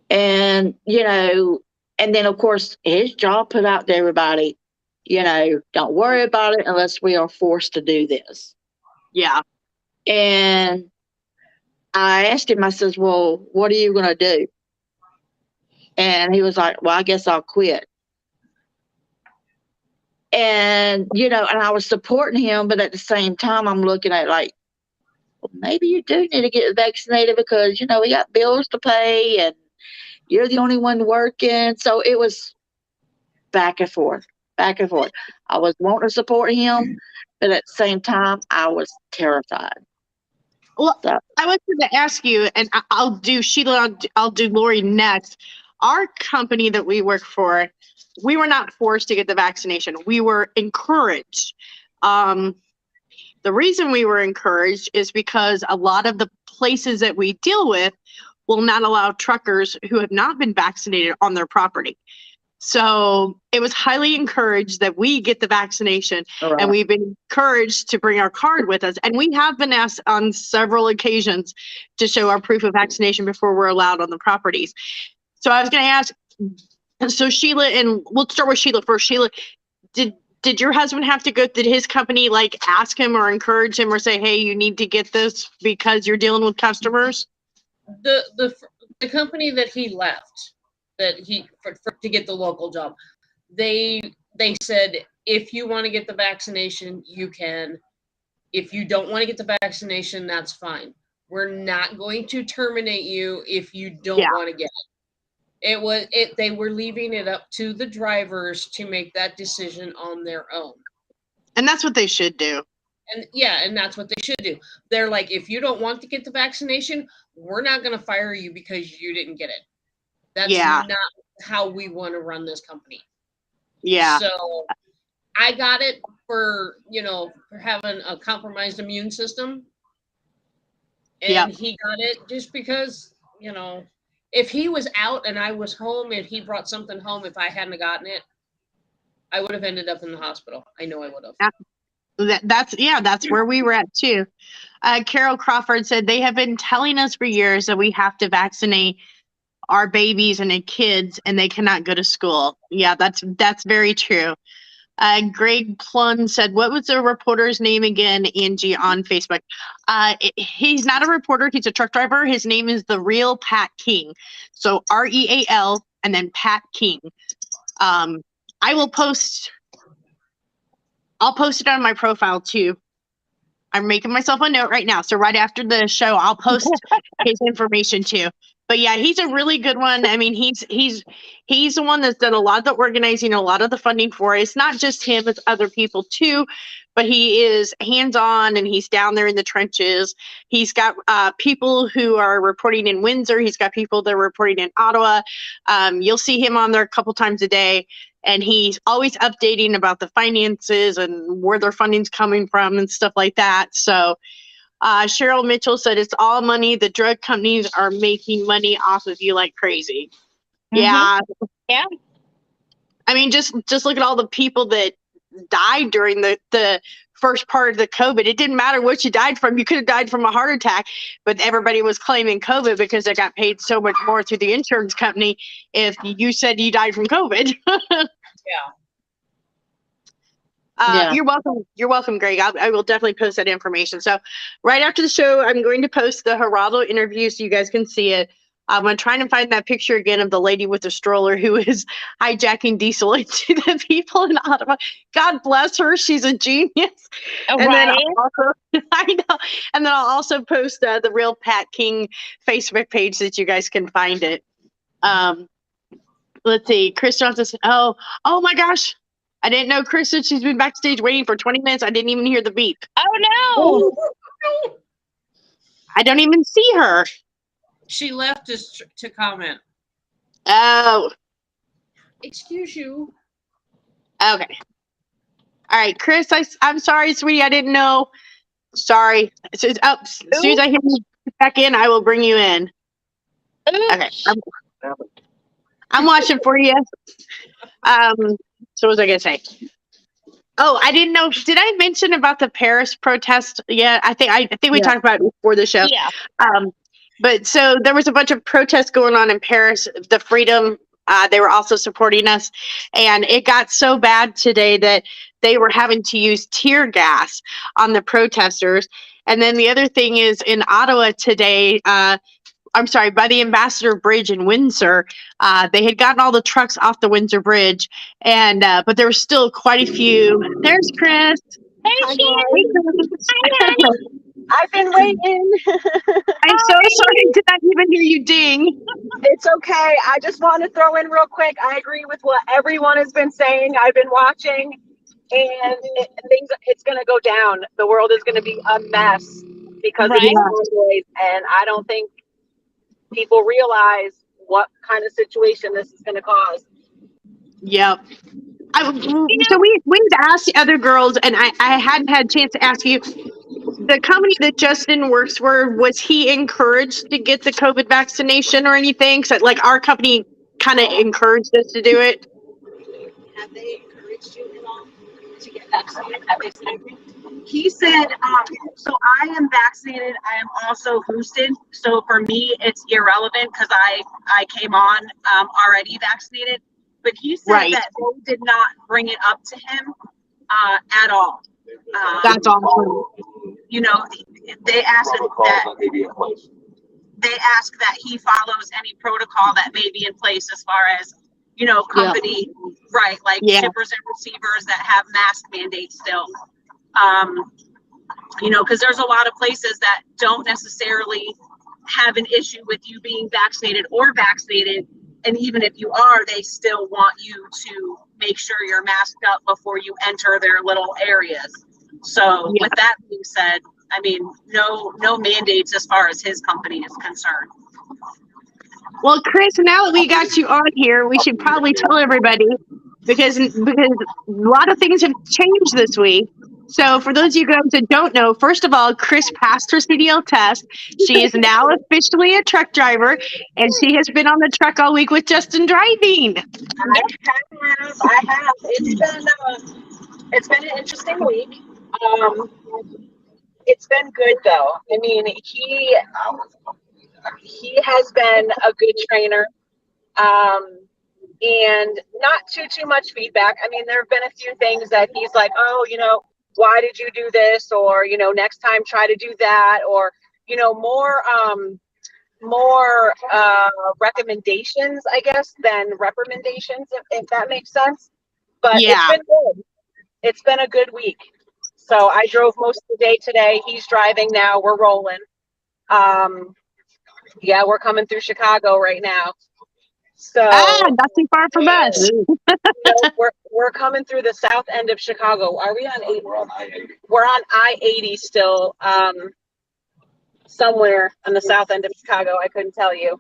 [SPEAKER 2] And and then of course his job put out to everybody, don't worry about it unless we are forced to do this.
[SPEAKER 1] Yeah.
[SPEAKER 2] And I asked him, I says, well, what are you gonna do? And he was like, well, I guess I'll quit. And, and I was supporting him, but at the same time, I'm looking at like, well, maybe you do need to get vaccinated because, we got bills to pay and you're the only one working. So it was back and forth, back and forth. I was wanting to support him, but at the same time, I was terrified.
[SPEAKER 1] Well, I was going to ask you, and I'll do Sheila, I'll do Lori next. Our company that we work for, we were not forced to get the vaccination. We were encouraged. The reason we were encouraged is because a lot of the places that we deal with will not allow truckers who have not been vaccinated on their property. So it was highly encouraged that we get the vaccination, and we've been encouraged to bring our card with us. And we have been asked on several occasions to show our proof of vaccination before we're allowed on the properties. So I was going to ask, so Sheila, and we'll start with Sheila first. Sheila, did your husband have to go, did his company ask him or encourage him or say, hey, you need to get this because you're dealing with customers?
[SPEAKER 4] The company that he left, that he to get the local job, they said, if you want to get the vaccination, you can. If you don't want to get the vaccination, that's fine. We're not going to terminate you if you don't want to get it. They were leaving it up to the drivers to make that decision on their own.
[SPEAKER 1] And that's what they should do.
[SPEAKER 4] And that's what they should do. They're like, if you don't want to get the vaccination, we're not going to fire you because you didn't get it. That's not how we want to run this company.
[SPEAKER 1] Yeah.
[SPEAKER 4] So I got it for having a compromised immune system. And he got it just because, if he was out and I was home and he brought something home, if I hadn't gotten it, I would have ended up in the hospital. I know I would have.
[SPEAKER 1] That's where we were at too. Carol Crawford said they have been telling us for years that we have to vaccinate our babies and the kids, and they cannot go to school. Yeah, that's very true. Greg Plum said, what was the reporter's name again, Angie, on Facebook? He's not a reporter. He's a truck driver. His name is The Real Pat King. So REAL and then Pat King. I'll post it on my profile too. I'm making myself a note right now. So right after the show, I'll post his information too. But yeah, he's a really good one. I mean, he's the one that's done a lot of the organizing, a lot of the funding for it. It's not just him, it's other people too. But he is hands-on and he's down there in the trenches. He's got people who are reporting in Windsor. He's got people that are reporting in Ottawa. You'll see him on there a couple times a day. And he's always updating about the finances and where their funding's coming from and stuff like that. So Cheryl Mitchell said, it's all money. The drug companies are making money off of you like crazy. Mm-hmm. Yeah. I mean, just look at all the people that died during the first part of the COVID. It didn't matter what you died from. You could have died from a heart attack, but everybody was claiming COVID because they got paid so much more through the insurance company if you said you died from COVID. You're welcome. You're welcome, Greg. I will definitely post that information. So right after the show, I'm going to post the Geraldo interview so you guys can see it. I'm trying to find that picture again of the lady with the stroller who is hijacking diesel into the people in Ottawa. God bless her. She's a genius.
[SPEAKER 3] Oh,
[SPEAKER 1] and
[SPEAKER 3] right.
[SPEAKER 1] then I know. And then I'll also post the Real Pat King Facebook page so that you guys can find it. Let's see. Chris Johnson said, oh my gosh. I didn't know Chris said she's been backstage waiting for 20 minutes. I didn't even hear the beep.
[SPEAKER 3] Oh, no.
[SPEAKER 1] I don't even see her.
[SPEAKER 4] She left us to comment.
[SPEAKER 1] Oh.
[SPEAKER 4] Excuse you.
[SPEAKER 1] Okay. All right, Chris, I'm sorry, sweetie. I didn't know. Sorry. As soon as I hear you back in, I will bring you in. Okay. I'm watching for you. So what was I going to say? Oh, I didn't know. Did I mention about the Paris protest? Yeah, I think we talked about it before the show.
[SPEAKER 3] Yeah.
[SPEAKER 1] But so there was a bunch of protests going on in Paris. The Freedom, they were also supporting us. And it got so bad today that they were having to use tear gas on the protesters. And then the other thing is in Ottawa today, by the Ambassador Bridge in Windsor, they had gotten all the trucks off the Windsor Bridge. And but there were still quite a few. There's Chris.
[SPEAKER 3] Hey, Chris.
[SPEAKER 5] I've been waiting.
[SPEAKER 1] I'm so sorry to not even hear you ding.
[SPEAKER 5] It's okay. I just want to throw in real quick. I agree with what everyone has been saying. I've been watching, and it's going to go down. The world is going to be a mess because of these boys, and I don't think people realize what kind of situation this is going to cause.
[SPEAKER 1] Yep. So we've asked the other girls, and I hadn't had a chance to ask you. The company that Justin works for, was he encouraged to get the COVID vaccination or anything? So, like, our company kind of encouraged us to do it.
[SPEAKER 5] Have they encouraged you at all to get vaccinated? Have they said? He said, so I am vaccinated. I am also boosted. So for me, it's irrelevant because I came on already vaccinated. But he said that they did not bring it up to him at all.
[SPEAKER 1] That's awesome.
[SPEAKER 5] You know, they asked that he follows any protocol that may be in place as far as, you know, company, like shippers and receivers that have mask mandates still. You know, because there's a lot of places that don't necessarily have an issue with you being vaccinated or vaccinated. And even if you are, they still want you to make sure you're masked up before you enter their little areas. So with that being said, I mean, no mandates as far as his company is concerned.
[SPEAKER 1] Well, Chris, now that we got you on here, we should probably tell everybody because a lot of things have changed this week. So for those of you guys that don't know, first of all, Chris passed her CDL test. She is now officially a truck driver, and she has been on the truck all week with Justin driving.
[SPEAKER 5] I have. It's been an interesting week. It's been good though. I mean, he has been a good trainer. And not too much feedback. I mean, there have been a few things that he's like, oh, you know, why did you do this? Or, you know, next time try to do that. Or, you know, more recommendations, I guess, than recommendations, if that makes sense. But it's been good. It's been a good week. So I drove most of the day today. He's driving now. We're rolling. Yeah, we're coming through Chicago right now. So
[SPEAKER 1] not too far from us.
[SPEAKER 5] We're coming through the south end of Chicago. Are we on 8? We're on I-80 still. Somewhere on the south end of Chicago. I couldn't tell you.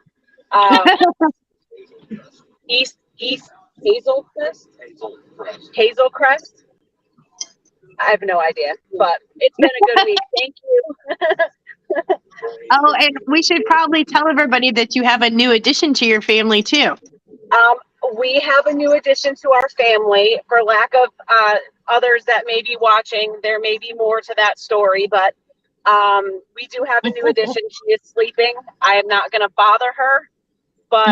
[SPEAKER 5] East Hazelcrest. I have no idea, but it's been a good week. Thank you.
[SPEAKER 1] Oh, and we should probably tell everybody that you have a new addition to your family too.
[SPEAKER 5] We have a new addition to our family. For lack of others that may be watching, there may be more to that story, but we do have a new addition. She is sleeping. I am not going to bother her, but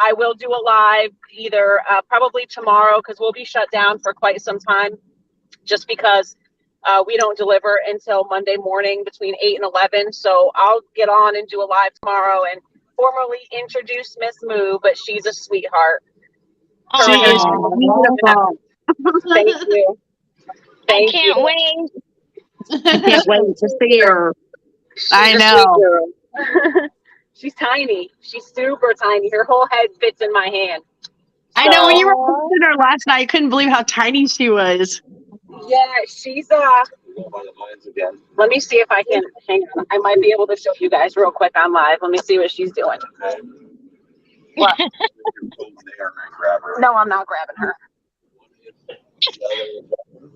[SPEAKER 5] I will do a live either probably tomorrow because we'll be shut down for quite some time just because we don't deliver until Monday morning between 8 and 11. So I'll get on and do a live tomorrow and formally introduce Miss Moo, but she's a sweetheart.
[SPEAKER 1] She is beautiful.
[SPEAKER 5] Thank you.
[SPEAKER 3] I can't wait.
[SPEAKER 1] I can't wait to see her. I know.
[SPEAKER 5] She's tiny. She's super tiny. Her whole head fits in my hand.
[SPEAKER 1] I know when you were with her last night, I couldn't believe how tiny she was.
[SPEAKER 5] Yeah, she's let me see if I can hang on. I might be able to show you guys real quick on live. Let me see what she's doing. What? No, I'm not grabbing her.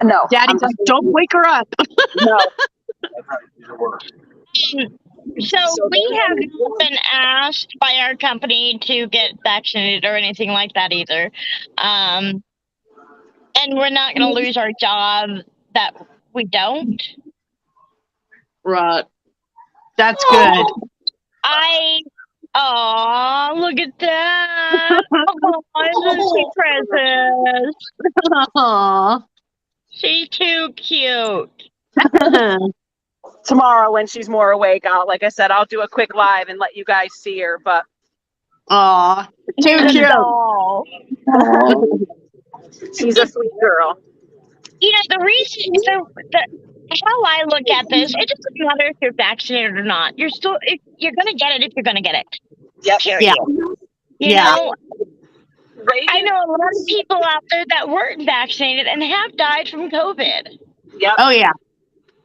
[SPEAKER 5] No.
[SPEAKER 1] Daddy, don't wake her up.
[SPEAKER 5] No.
[SPEAKER 3] So we have not been asked by our company to get vaccinated or anything like that either. And we're not going to lose our job that we don't.
[SPEAKER 1] Right. That's good.
[SPEAKER 3] Look at that. Isn't she precious?
[SPEAKER 1] Aww.
[SPEAKER 3] She's too cute.
[SPEAKER 5] Tomorrow when she's more awake, like I said, I'll do a quick live and let you guys see her, but
[SPEAKER 1] aw, too cute. Aww.
[SPEAKER 5] She's a sweet girl.
[SPEAKER 3] You know, the reason, how I look at this, it doesn't matter if you're vaccinated or not. You're gonna get it if you're gonna get it.
[SPEAKER 5] Yep.
[SPEAKER 3] Period.
[SPEAKER 1] Yeah.
[SPEAKER 3] You
[SPEAKER 1] Yeah.
[SPEAKER 3] know,
[SPEAKER 5] Reagan,
[SPEAKER 3] I know a lot of people out there that weren't vaccinated and have died from COVID.
[SPEAKER 5] Yep.
[SPEAKER 1] Oh yeah.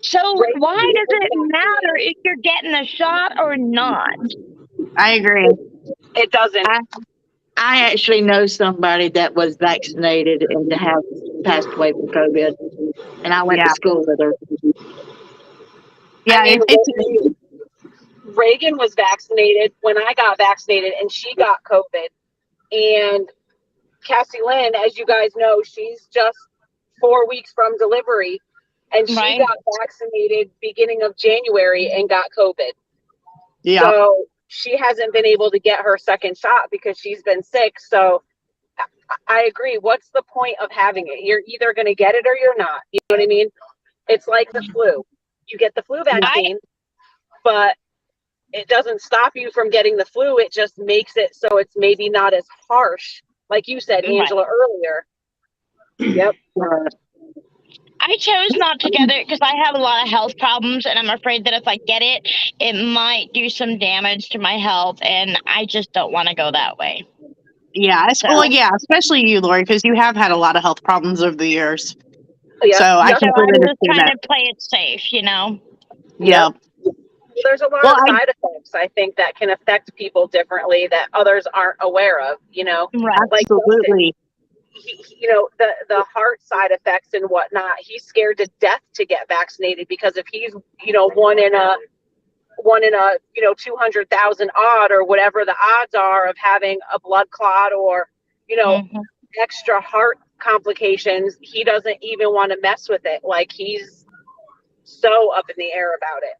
[SPEAKER 3] So
[SPEAKER 5] Reagan
[SPEAKER 3] why
[SPEAKER 5] was
[SPEAKER 3] does it matter
[SPEAKER 5] vaccinated.
[SPEAKER 3] if you're getting a shot or not?
[SPEAKER 1] I agree.
[SPEAKER 5] It doesn't.
[SPEAKER 2] I actually know somebody that was vaccinated and have passed away from COVID, and I went
[SPEAKER 1] Yeah.
[SPEAKER 2] to school with her.
[SPEAKER 1] Yeah.
[SPEAKER 5] I mean,
[SPEAKER 1] It's
[SPEAKER 5] Reagan was vaccinated when I got vaccinated, and she got COVID. And Cassie Lynn, as you guys know, she's just 4 weeks from delivery, and she
[SPEAKER 3] Right.
[SPEAKER 5] got vaccinated beginning of January and got COVID.
[SPEAKER 1] yeah.
[SPEAKER 5] So she hasn't been able to get her second shot because she's been sick. So I agree. What's the point of having it? You're either going to get it or you're not. You know what I mean? It's like the flu. You get the flu vaccine, but it doesn't stop you from getting the flu. It just makes it so it's maybe not as harsh, like you said,
[SPEAKER 3] Right.
[SPEAKER 5] Angela, earlier. Yep.
[SPEAKER 3] I chose not to get it because I have a lot of health problems, and I'm afraid that if I get it, it might do some damage to my health, and I just don't want to go that way.
[SPEAKER 1] Yeah. Well, yeah, especially you, Lori, because you have had a lot of health problems over the years.
[SPEAKER 5] Yep.
[SPEAKER 1] So I
[SPEAKER 5] Yep.
[SPEAKER 3] So
[SPEAKER 1] completely
[SPEAKER 3] I'm just
[SPEAKER 1] understand
[SPEAKER 3] trying
[SPEAKER 1] that.
[SPEAKER 3] to play it safe, you know?
[SPEAKER 1] Yeah.
[SPEAKER 5] There's a lot
[SPEAKER 1] Well,
[SPEAKER 5] of side effects, I think, that can affect people differently that others aren't aware of, you know?
[SPEAKER 3] Right.
[SPEAKER 5] Like Justin,
[SPEAKER 1] Absolutely.
[SPEAKER 5] you know, the heart side effects and whatnot, he's scared to death to get vaccinated because if he's, you know, one in a, you know, 200,000 odd or whatever the odds are of having a blood clot or, you know,
[SPEAKER 3] Mhm.
[SPEAKER 5] extra heart complications, he doesn't even want to mess with it. Like he's so up in the air about it.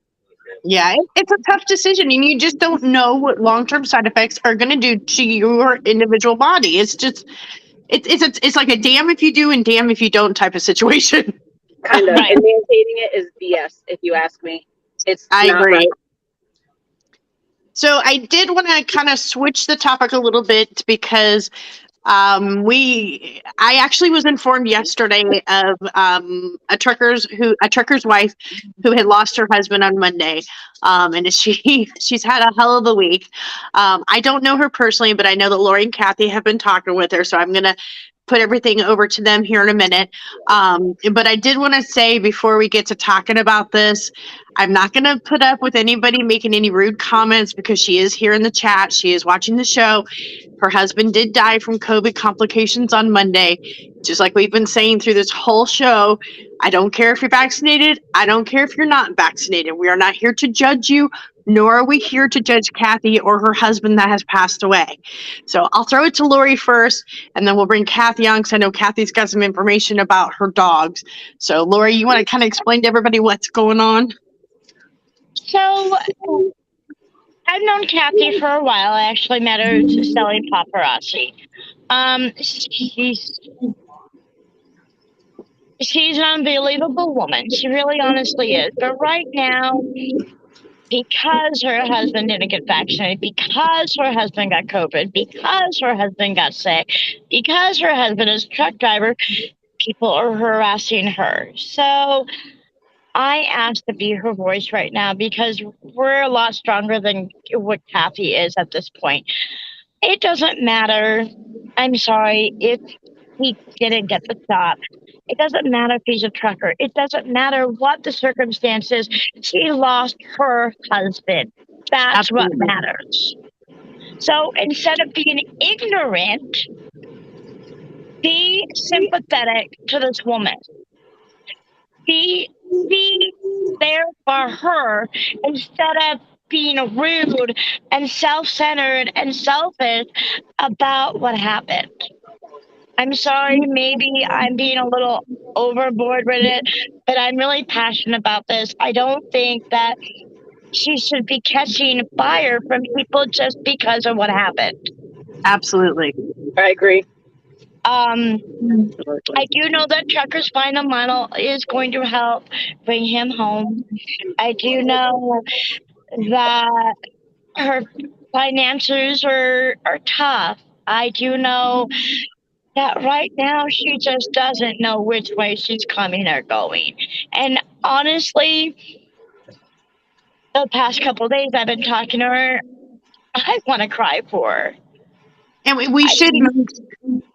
[SPEAKER 1] Yeah, it's a tough decision, and you just don't know what long-term side effects are going to do to your individual body. It's just, it's like a damn if you do and damn if you don't type of situation.
[SPEAKER 5] Kind of.
[SPEAKER 3] Right.
[SPEAKER 5] And mandating it is BS, if you ask me. It's
[SPEAKER 1] I
[SPEAKER 5] not
[SPEAKER 1] agree.
[SPEAKER 5] right.
[SPEAKER 1] So I did want to kind of switch the topic a little bit because I actually was informed yesterday of a trucker's wife who had lost her husband on Monday, and she's had a hell of a week. I don't know her personally, but I know that Lori and Kathy have been talking with her, so I'm gonna put everything over to them here in a minute. But I did want to say before we get to talking about this, I'm not going to put up with anybody making any rude comments because she is here in the chat. She is watching the show. Her husband did die from COVID complications on Monday. Just like we've been saying through this whole show, I don't care if you're vaccinated. I don't care if you're not vaccinated. We are not here to judge you, nor are we here to judge Kathy or her husband that has passed away. So I'll throw it to Lori first, and then we'll bring Kathy on because I know Kathy's got some information about her dogs. So Lori, you want to kind of explain to everybody what's going on?
[SPEAKER 3] So I've known Kathy for a while. I actually met her selling paparazzi. She's an unbelievable woman. She really honestly is. But right now, because her husband didn't get vaccinated, because her husband got COVID, because her husband got sick, because her husband is a truck driver, people are harassing her. So I asked to be her voice right now because we're a lot stronger than what Kathy is at this point. It doesn't matter. I'm sorry if he didn't get the job. It doesn't matter if he's a trucker. It doesn't matter what the circumstances. She lost her husband. That's
[SPEAKER 1] Absolutely.
[SPEAKER 3] what matters. So instead of being ignorant, be sympathetic to this woman. Be there for her instead of being rude and self-centered and selfish about what happened. I'm sorry, maybe I'm being a little overboard with it, but I'm really passionate about this. I don't think that she should be catching fire from people just because of what happened.
[SPEAKER 1] Absolutely.
[SPEAKER 5] I agree.
[SPEAKER 3] I do know that Trucker's Final Mile is going to help bring him home. I do know that her finances are tough. I do know that right now she just doesn't know which way she's coming or going. And honestly, the past couple of days I've been talking to her. I want to cry for her.
[SPEAKER 1] And
[SPEAKER 3] I mean,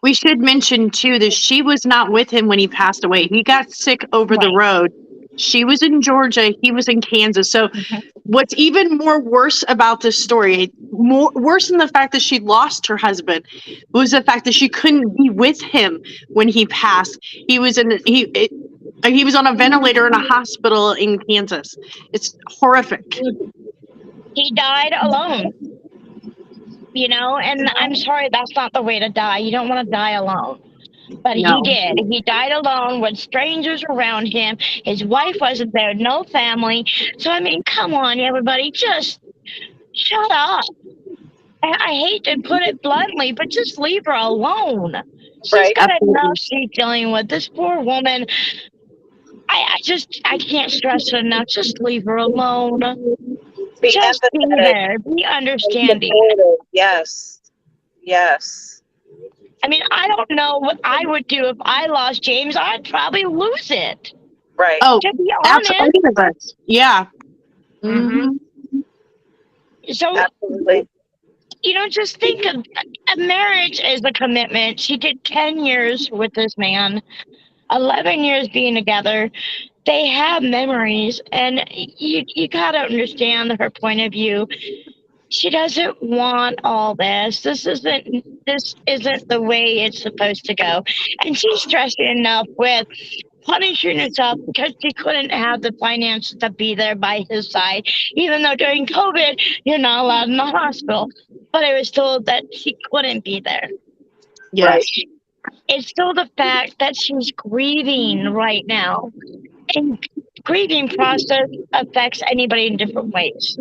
[SPEAKER 1] we should mention too that she was not with him when he passed away. He got sick over the
[SPEAKER 3] right.
[SPEAKER 1] road. She was in Georgia. He was in Kansas. So
[SPEAKER 3] Mhm.
[SPEAKER 1] what's even more worse about this story, more worse than the fact that she lost her husband, was the fact that she couldn't be with him when he passed. He was he was on a ventilator in a hospital in Kansas. It's horrific.
[SPEAKER 3] He died alone, and I'm sorry, that's not the way to die. You don't want to die alone. But he
[SPEAKER 1] No.
[SPEAKER 3] did. He died alone with strangers around him. His wife wasn't there, no family. So, I mean, come on, everybody, just shut up. I hate to put it bluntly, but just leave her alone. She's
[SPEAKER 5] Right.
[SPEAKER 3] got
[SPEAKER 1] Absolutely.
[SPEAKER 3] enough she's dealing with. This poor woman, I can't stress it enough. Just leave her alone.
[SPEAKER 5] Be
[SPEAKER 3] Just be
[SPEAKER 5] empathetic
[SPEAKER 3] there. Be
[SPEAKER 5] and
[SPEAKER 3] understanding.
[SPEAKER 5] supportive. Yes. Yes.
[SPEAKER 3] I mean, I don't know what I would do if I lost James. I'd probably lose it.
[SPEAKER 5] Right.
[SPEAKER 1] Oh,
[SPEAKER 3] To be
[SPEAKER 1] absolutely.
[SPEAKER 3] honest.
[SPEAKER 1] Yeah.
[SPEAKER 4] Mm-hmm.
[SPEAKER 3] So,
[SPEAKER 5] Absolutely.
[SPEAKER 3] just think of a marriage as a commitment. She did 10 years with this man, 11 years being together. They have memories, and you got to understand her point of view. She doesn't want all this. This isn't the way it's supposed to go. And she's stressing enough with punishing herself because she couldn't have the finances to be there by his side. Even though during COVID, you're not allowed in the hospital. But I was told that she couldn't be there.
[SPEAKER 1] Yes.
[SPEAKER 5] Right.
[SPEAKER 3] It's still the fact that she's grieving right now. And grieving process affects anybody in different ways.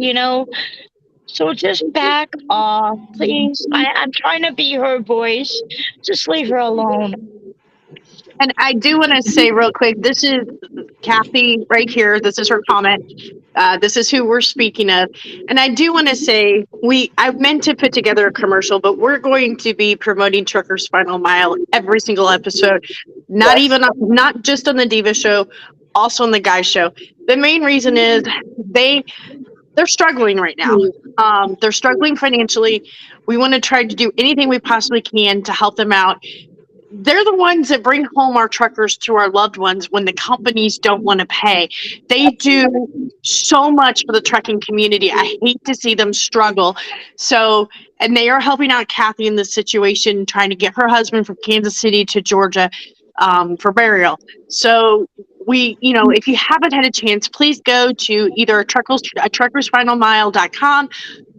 [SPEAKER 3] So just back off, please. I'm trying to be her voice. Just leave her alone.
[SPEAKER 1] And I do want to say real quick, this is Kathy right here. This is her comment. This is who we're speaking of. And I do want to say I meant to put together a commercial, but we're going to be promoting Trucker's Final Mile every single episode. Not
[SPEAKER 5] Yes.
[SPEAKER 1] not just on the Diva show, also on the Guy show. The main reason is they're struggling right now. They're struggling financially. We want to try to do anything we possibly can to help them out. They're the ones that bring home our truckers to our loved ones when the companies don't want to pay. They do so much for the trucking community. I hate to see them struggle. So, and they are helping out Kathy in this situation, trying to get her husband from Kansas City to Georgia for burial. So if you haven't had a chance, please go to either truckersfinalmile.com,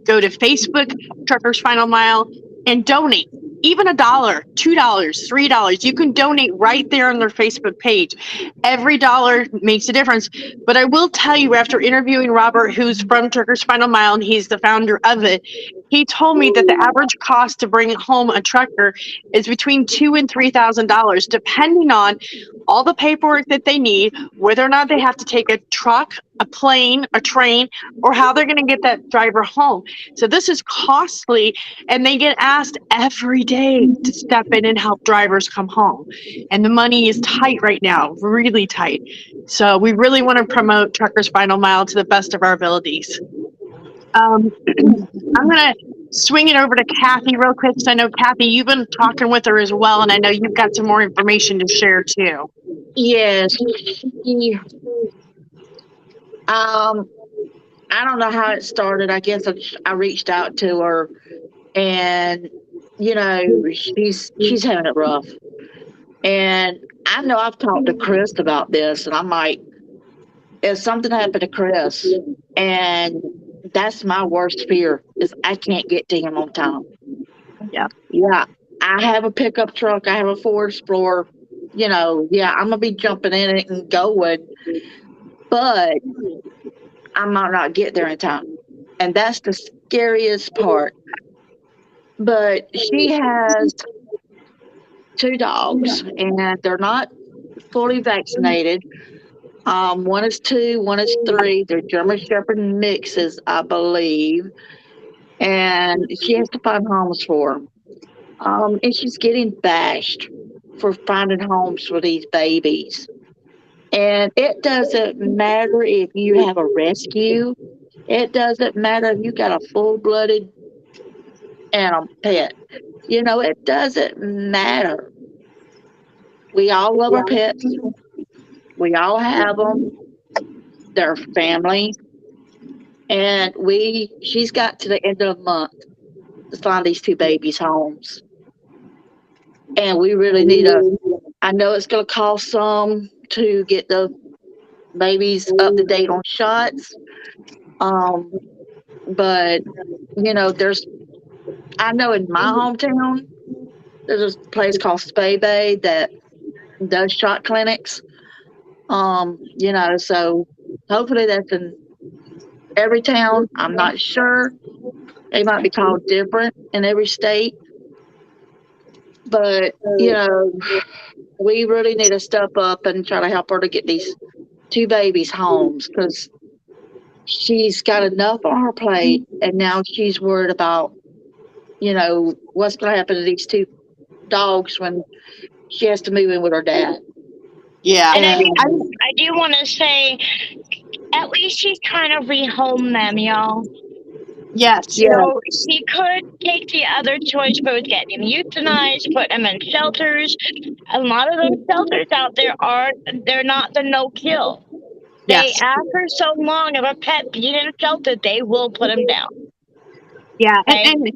[SPEAKER 1] go to Facebook, Truckers Final Mile, and donate. Even $1, $2, $3. You can donate right there on their Facebook page. Every dollar makes a difference. But I will tell you, after interviewing Robert, who's from Truckers Final Mile, and he's the founder of it, he told me that the average cost to bring home a trucker is between $2,000 and $3,000, depending on all the paperwork that they need, whether or not they have to take a truck, a plane, a train, or how they're going to get that driver home. So this is costly, and they get asked every day to step in and help drivers come home. And the money is tight right now, really tight. So we really want to promote Truckers Final Mile to the best of our abilities. I'm going to swing it over to Kathy real quick, because I know, Kathy, you've been talking with her as well, and I know you've got some more information to share too.
[SPEAKER 2] Yes. I don't know how it started. I guess I reached out to her, and she's having it rough. And I know I've talked to Chris about this, and I'm like, if something happened to Chris, and that's my worst fear, is I can't get to him on time.
[SPEAKER 1] Yeah.
[SPEAKER 2] Yeah. I have a pickup truck. I have a Ford Explorer. I'm gonna be jumping in it and going, but I might not get there in time. And that's the scariest part. But she has 2 dogs, and they're not fully vaccinated. One is 2, one is 3. They're German Shepherd mixes, I believe. And she has to find homes for them. And she's getting bashed for finding homes for these babies. And it doesn't matter if you have a rescue. It doesn't matter if you got a full-blooded animal pet. It doesn't matter. We all love our pets. We all have them. They're family. And she's got to the end of the month to find these two babies homes. And we really need I know it's going to cost some to get the babies up to date on shots. But, I know in my hometown, there's a place called Spay Bay that does shot clinics. So hopefully that's in every town. I'm not sure. They might be called different in every state. But, we really need to step up and try to help her to get these two babies homes, because she's got enough on her plate, and now she's worried about, what's going to happen to these two dogs when she has to move in with her dad.
[SPEAKER 1] Yeah.
[SPEAKER 3] And I do want to say, at least she's trying to rehome them, y'all.
[SPEAKER 1] Yes.
[SPEAKER 3] So she could take the other choice, but get them euthanized, put them in shelters. A lot of those shelters out there they're not the no-kill.
[SPEAKER 1] Yes.
[SPEAKER 3] After so long of a pet being in a shelter, they will put them down.
[SPEAKER 1] Yeah,
[SPEAKER 3] Okay?
[SPEAKER 1] and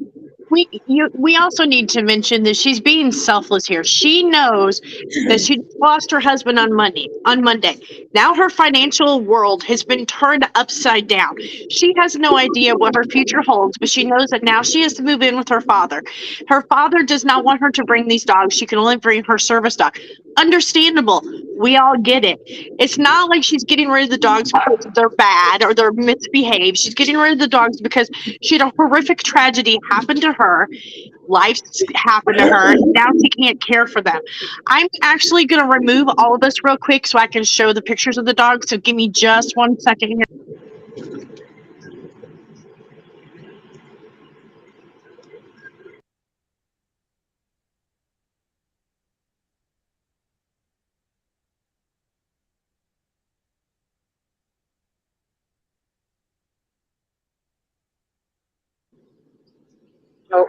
[SPEAKER 1] we also need to mention that she's being selfless here. She knows that she lost her husband on Monday. Now her financial world has been turned upside down. She has no idea what her future holds, but she knows that now she has to move in with her father. Her father does not want her to bring these dogs. She can only bring her service dog. Understandable. We all get it. It's not like she's getting rid of the dogs because they're bad or they're misbehaved. She's getting rid of the dogs because she had a horrific tragedy happen to her. Life's happened to her. Now she can't care for them. I'm actually going to remove all of this real quick so I can show the pictures of the dogs. So give me just 1 second here.
[SPEAKER 5] Oh.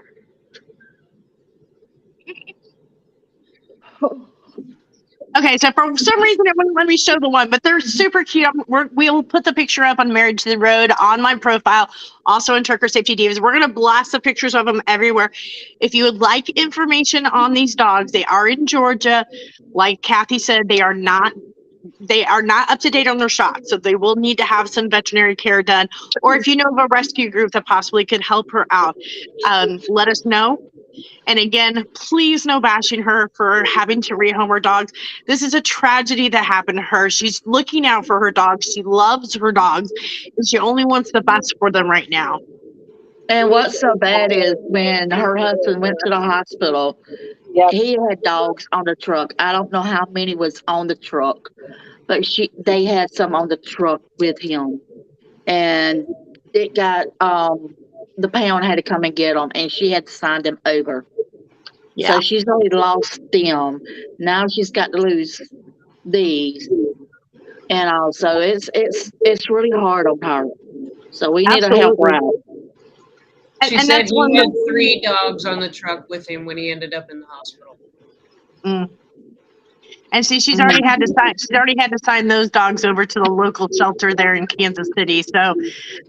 [SPEAKER 1] Okay, so for some reason it wouldn't let me show the one, but they're super cute. We'll put the picture up on Marriage to the Road on my profile, also in Trucker Safety Divas. We're going to blast the pictures of them everywhere. If you would like information on these dogs, they are in Georgia. Like Kathy said, they are not up to date on their shots, so they will need to have some veterinary care done. Or if you know of a rescue group that possibly could help her out, let us know. And again, please no bashing her for having to rehome her dogs. This is a tragedy that happened to her. She's looking out for her dogs. She loves her dogs, and she only wants the best for them right now.
[SPEAKER 2] And what's so bad is when her husband went to the hospital, he had dogs on the truck. I don't know how many was on the truck, but they had some on the truck with him. And it got, the pound had to come and get them, and she had to sign them over.
[SPEAKER 1] Yeah.
[SPEAKER 2] So she's already lost them. Now she's got to lose these. And also it's really hard on her. So we need to help her out.
[SPEAKER 4] She said he had 3 dogs on the truck with him when he ended up in the hospital.
[SPEAKER 1] And see, she's already had to sign those dogs over to the local shelter there in Kansas City. So,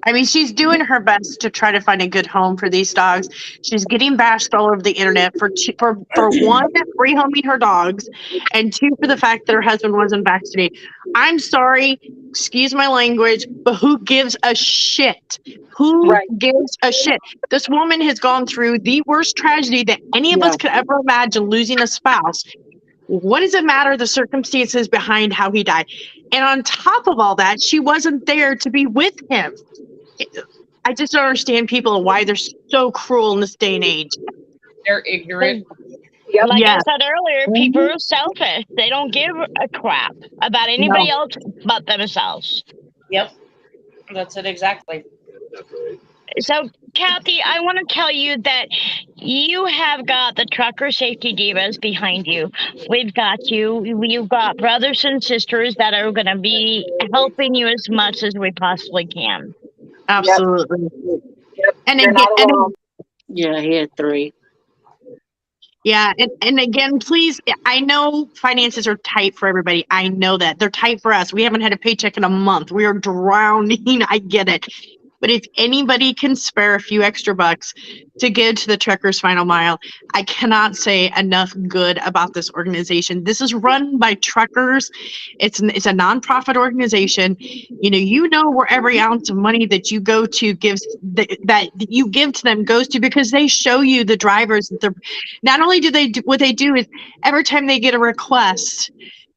[SPEAKER 1] I mean, she's doing her best to try to find a good home for these dogs. She's getting bashed all over the internet for one, rehoming her dogs, and 2, for the fact that her husband wasn't vaccinated. I'm sorry, excuse my language, but who gives a shit? Who gives a shit? This woman has gone through the worst tragedy that any of us could ever imagine, losing a spouse. What does it matter the circumstances behind how he died? And on top of all that, she wasn't there to be with him. I just don't understand people and why they're so cruel in this day and age.
[SPEAKER 4] They're ignorant.
[SPEAKER 3] Like I said earlier, people are selfish. They don't give a crap about anybody else but themselves.
[SPEAKER 4] Yep. That's it exactly.
[SPEAKER 3] So, Kathy, I want to tell you that You have got the trucker safety divas behind you. We've got you. You've got brothers and sisters that are going to be helping you as much as we possibly can.
[SPEAKER 1] Absolutely.
[SPEAKER 5] Yep.
[SPEAKER 1] And
[SPEAKER 5] You're
[SPEAKER 1] again,
[SPEAKER 5] not alone.
[SPEAKER 2] Yeah, he had 3.
[SPEAKER 1] yeah, and again, please, I know finances are tight for everybody. I know that. They're tight for us. We haven't had a paycheck in a month. We are drowning. I get it. But if anybody can spare a few extra bucks to give to the Truckers Final Mile, I cannot say enough good about this organization. This is run by truckers. It's a nonprofit organization. You know where every ounce of money that you go to gives that you give to them goes to, because they show you the drivers that they're. Not only do they do what they do is every time they get a request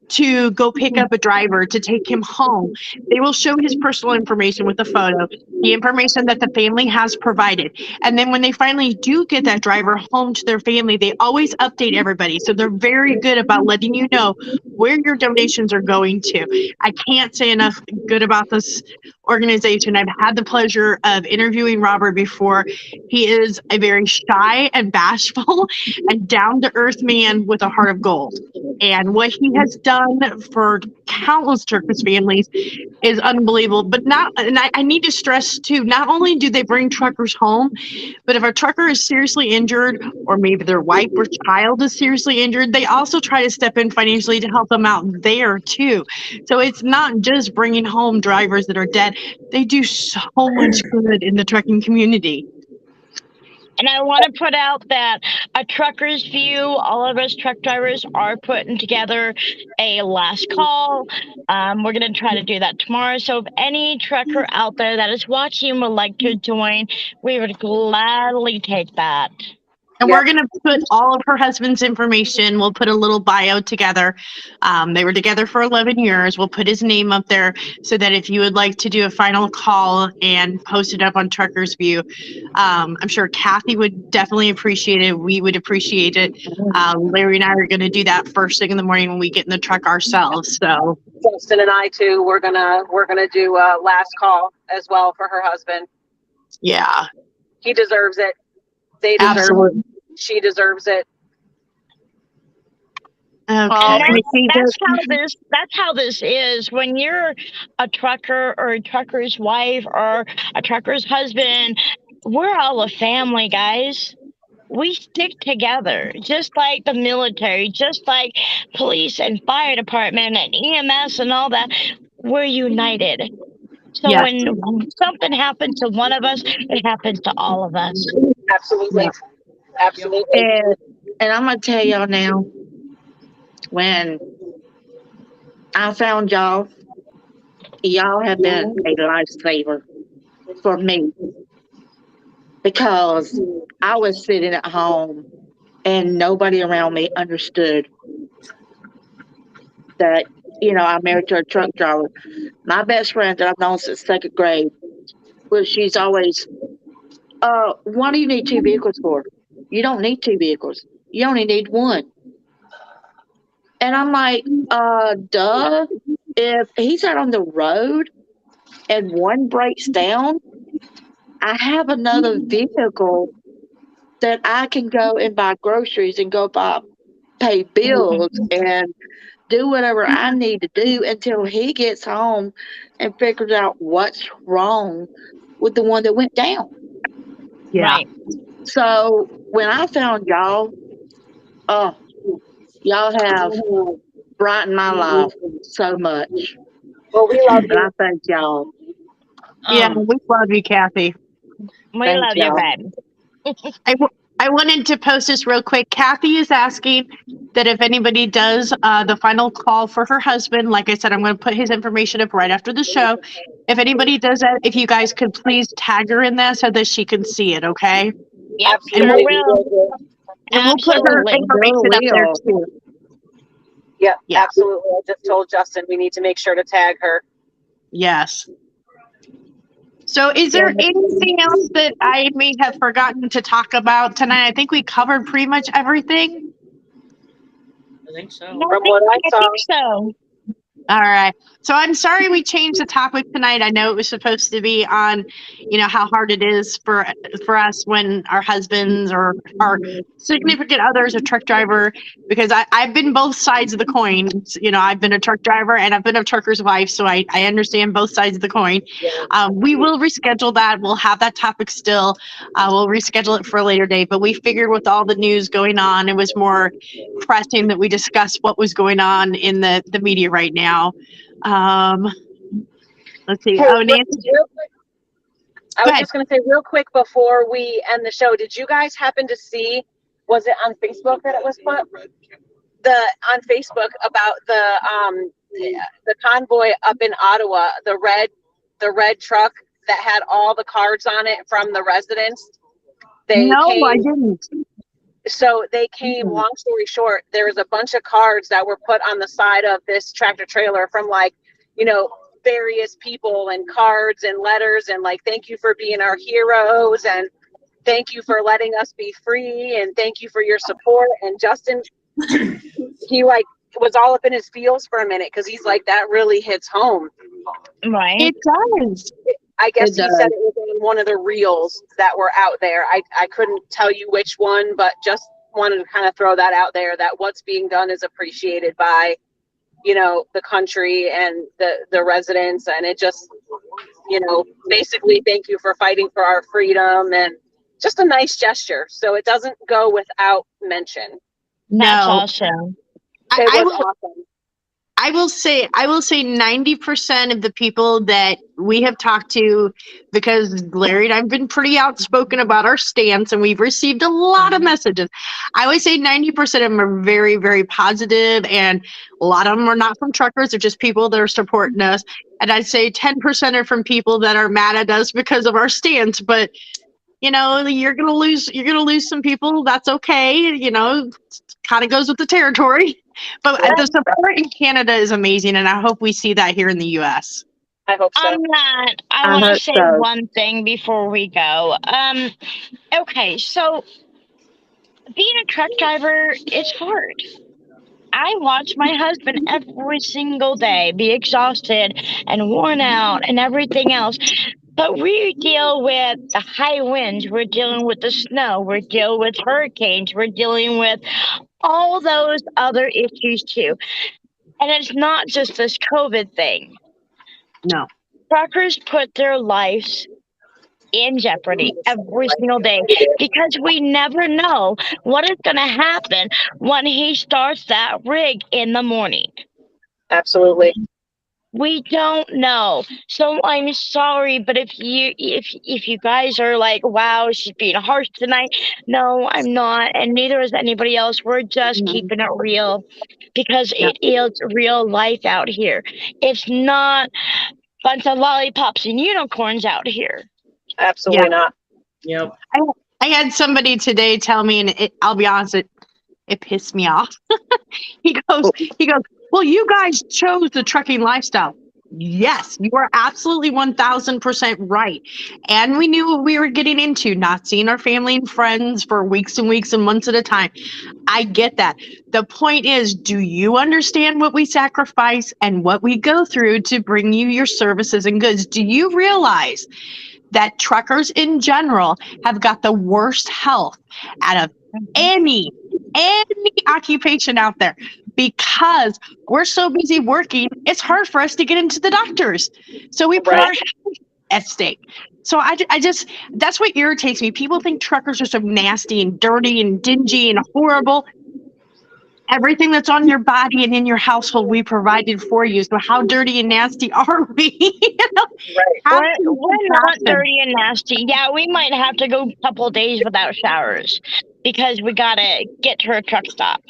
[SPEAKER 1] to go pick up a driver to take him home, they will show his personal information with a photo, the information that the family has provided. And then when they finally do get that driver home to their family, they always update everybody. So they're very good about letting you know where your donations are going to. I can't say enough good about this organization. I've had the pleasure of interviewing Robert before. He is a very shy and bashful and down-to-earth man with a heart of gold. And what he has done for countless Turkish families is unbelievable. But I need to stress too, not only do they bring truckers home, but if a trucker is seriously injured, or maybe their wife or child is seriously injured, they also try to step in financially to help them out there too. So it's not just bringing home drivers that are dead. They do so much good in the trucking community.
[SPEAKER 3] And I want to put out that a trucker's view, all of us truck drivers are putting together a last call. We're going to try to do that tomorrow. So if any trucker out there that is watching would like to join, we would gladly take that.
[SPEAKER 1] And we're going to put all of her husband's information. We'll put a little bio together. They were together for 11 years. We'll put his name up there so that if you would like to do a final call and post it up on Truckers View, I'm sure Kathy would definitely appreciate it. We would appreciate it. Larry and I are going to do that first thing in the morning when we get in the truck ourselves. So
[SPEAKER 5] Justin and I too, we're gonna do a last call as well for her husband.
[SPEAKER 1] yeah,
[SPEAKER 5] He deserves it. They deserve
[SPEAKER 1] absolutely.
[SPEAKER 5] it. She deserves it.
[SPEAKER 1] Okay.
[SPEAKER 3] That's how this is. When you're a trucker or a trucker's wife or a trucker's husband, we're all a family, guys. We stick together, just like the military, just like police and fire department and EMS and all that. We're united. So
[SPEAKER 1] Yes.
[SPEAKER 3] when something happens to one of us, it happens to all of us.
[SPEAKER 5] Absolutely.
[SPEAKER 1] Yeah.
[SPEAKER 5] Absolutely.
[SPEAKER 2] And I'm going to tell y'all now, when I found y'all have been a lifesaver for me, because I was sitting at home and nobody around me understood that, I'm married to a truck driver. My best friend that I've known since 2nd grade, she's always, what do you need 2 vehicles for? You don't need 2 vehicles. You only need 1. And I'm like, duh. If he's out on the road and 1 breaks down, I have another vehicle that I can go and buy groceries and pay bills and do whatever I need to do until he gets home and figures out what's wrong with the one that went down.
[SPEAKER 1] Yeah.
[SPEAKER 3] Right.
[SPEAKER 2] So when I found y'all, y'all have brightened my life so much.
[SPEAKER 5] Well, we love
[SPEAKER 2] And I thank y'all.
[SPEAKER 1] Yeah, we love you, Kathy.
[SPEAKER 3] We
[SPEAKER 2] Thank
[SPEAKER 3] love you,
[SPEAKER 2] y'all.
[SPEAKER 3] babe.
[SPEAKER 1] I wanted to post this real quick. Kathy is asking that if anybody does the final call for her husband, like I said, I'm going to put his information up right after the show. If anybody does that, if you guys could please tag her in that so that she can see it, okay?
[SPEAKER 3] Yep,
[SPEAKER 5] Absolutely.
[SPEAKER 3] sure will.
[SPEAKER 1] And we'll put her
[SPEAKER 3] Absolutely.
[SPEAKER 1] information up there too.
[SPEAKER 5] Yeah,
[SPEAKER 1] Yeah.
[SPEAKER 5] absolutely. I just told Justin we need to make sure to tag her.
[SPEAKER 1] Yes. So is there anything else that I may have forgotten to talk about tonight? I think we covered pretty much everything.
[SPEAKER 4] I think so.
[SPEAKER 3] No,
[SPEAKER 5] From what I saw.
[SPEAKER 3] think so.
[SPEAKER 1] All right. So I'm sorry we changed the topic tonight. I know it was supposed to be on, how hard it is for us when our husbands or our significant others, a truck driver, because I've been both sides of the coin. I've been a truck driver and I've been a trucker's wife, so I understand both sides of the coin. We will reschedule that. We'll have that topic still. We'll reschedule it for a later date, but we figured with all the news going on, it was more pressing that we discuss what was going on in the media right now. Let's see.
[SPEAKER 5] Hey,
[SPEAKER 1] Oh, Nancy.
[SPEAKER 5] real quick, I
[SPEAKER 1] Go
[SPEAKER 5] was
[SPEAKER 1] ahead.
[SPEAKER 5] just going to say real quick before we end the show, did you guys happen to see, was it on Facebook that it was put? On Facebook about the convoy up in Ottawa, the red truck that had all the cards on it from the residents.
[SPEAKER 1] No, I didn't.
[SPEAKER 5] So they came, long story short, there was a bunch of cards that were put on the side of this tractor trailer from various people, and cards and letters and thank you for being our heroes and thank you for letting us be free and thank you for your support. And Justin, he was all up in his feels for a minute because he's like, that really hits home.
[SPEAKER 3] Right.
[SPEAKER 1] It does.
[SPEAKER 5] I guess he said it was on one of the reels that were out there. I couldn't tell you which one, but just wanted to kind of throw that out there, that what's being done is appreciated by, the country and the residents. And it just, basically thank you for fighting for our freedom, and just a nice gesture. So it doesn't go without mention.
[SPEAKER 3] That's
[SPEAKER 1] No.
[SPEAKER 3] awesome.
[SPEAKER 5] It was awesome.
[SPEAKER 1] I will say 90% of the people that we have talked to, because Larry and I've been pretty outspoken about our stance and we've received a lot of messages. I would say 90% of them are very, very positive, and a lot of them are not from truckers. They're just people that are supporting us. And I'd say 10% are from people that are mad at us because of our stance. But you're gonna lose some people. That's okay. Kind of goes with the territory. But the support in Canada is amazing, and I hope we see that here in the U.S.
[SPEAKER 5] I hope so.
[SPEAKER 3] I want to say one thing before we go. Okay, so being a truck driver is hard. I watch my husband every single day be exhausted and worn out and everything else. But we deal with the high winds, we're dealing with the snow, we're dealing with hurricanes, we're dealing with all those other issues too. And it's not just this COVID thing.
[SPEAKER 1] No.
[SPEAKER 3] Truckers put their lives in jeopardy every single day because we never know what is going to happen when he starts that rig in the morning.
[SPEAKER 5] Absolutely.
[SPEAKER 3] We don't know. So I'm sorry, but if you guys are like, wow, she's being harsh tonight. No, I'm not, and neither is anybody else. We're just keeping it real because it is real life out here. It's not a bunch of lollipops and unicorns out here.
[SPEAKER 5] Absolutely not.
[SPEAKER 4] Yep.
[SPEAKER 1] I had somebody today tell me, and I'll be honest, it pissed me off. He goes, well, you guys chose the trucking lifestyle. Yes, you are absolutely 1000% right. And we knew what we were getting into, not seeing our family and friends for weeks and weeks and months at a time. I get that. The point is, do you understand what we sacrifice and what we go through to bring you your services and goods? Do you realize that truckers in general have got the worst health out of any occupation out there? Because we're so busy working, it's hard for us to get into the doctors. So we put our health at stake. So I just, that's what irritates me. People think truckers are so nasty and dirty and dingy and horrible. Everything that's on your body and in your household, we provided for you. So how dirty and nasty are we?
[SPEAKER 3] We're not dirty and nasty. Yeah, we might have to go a couple days without showers because we got to get to a truck stop.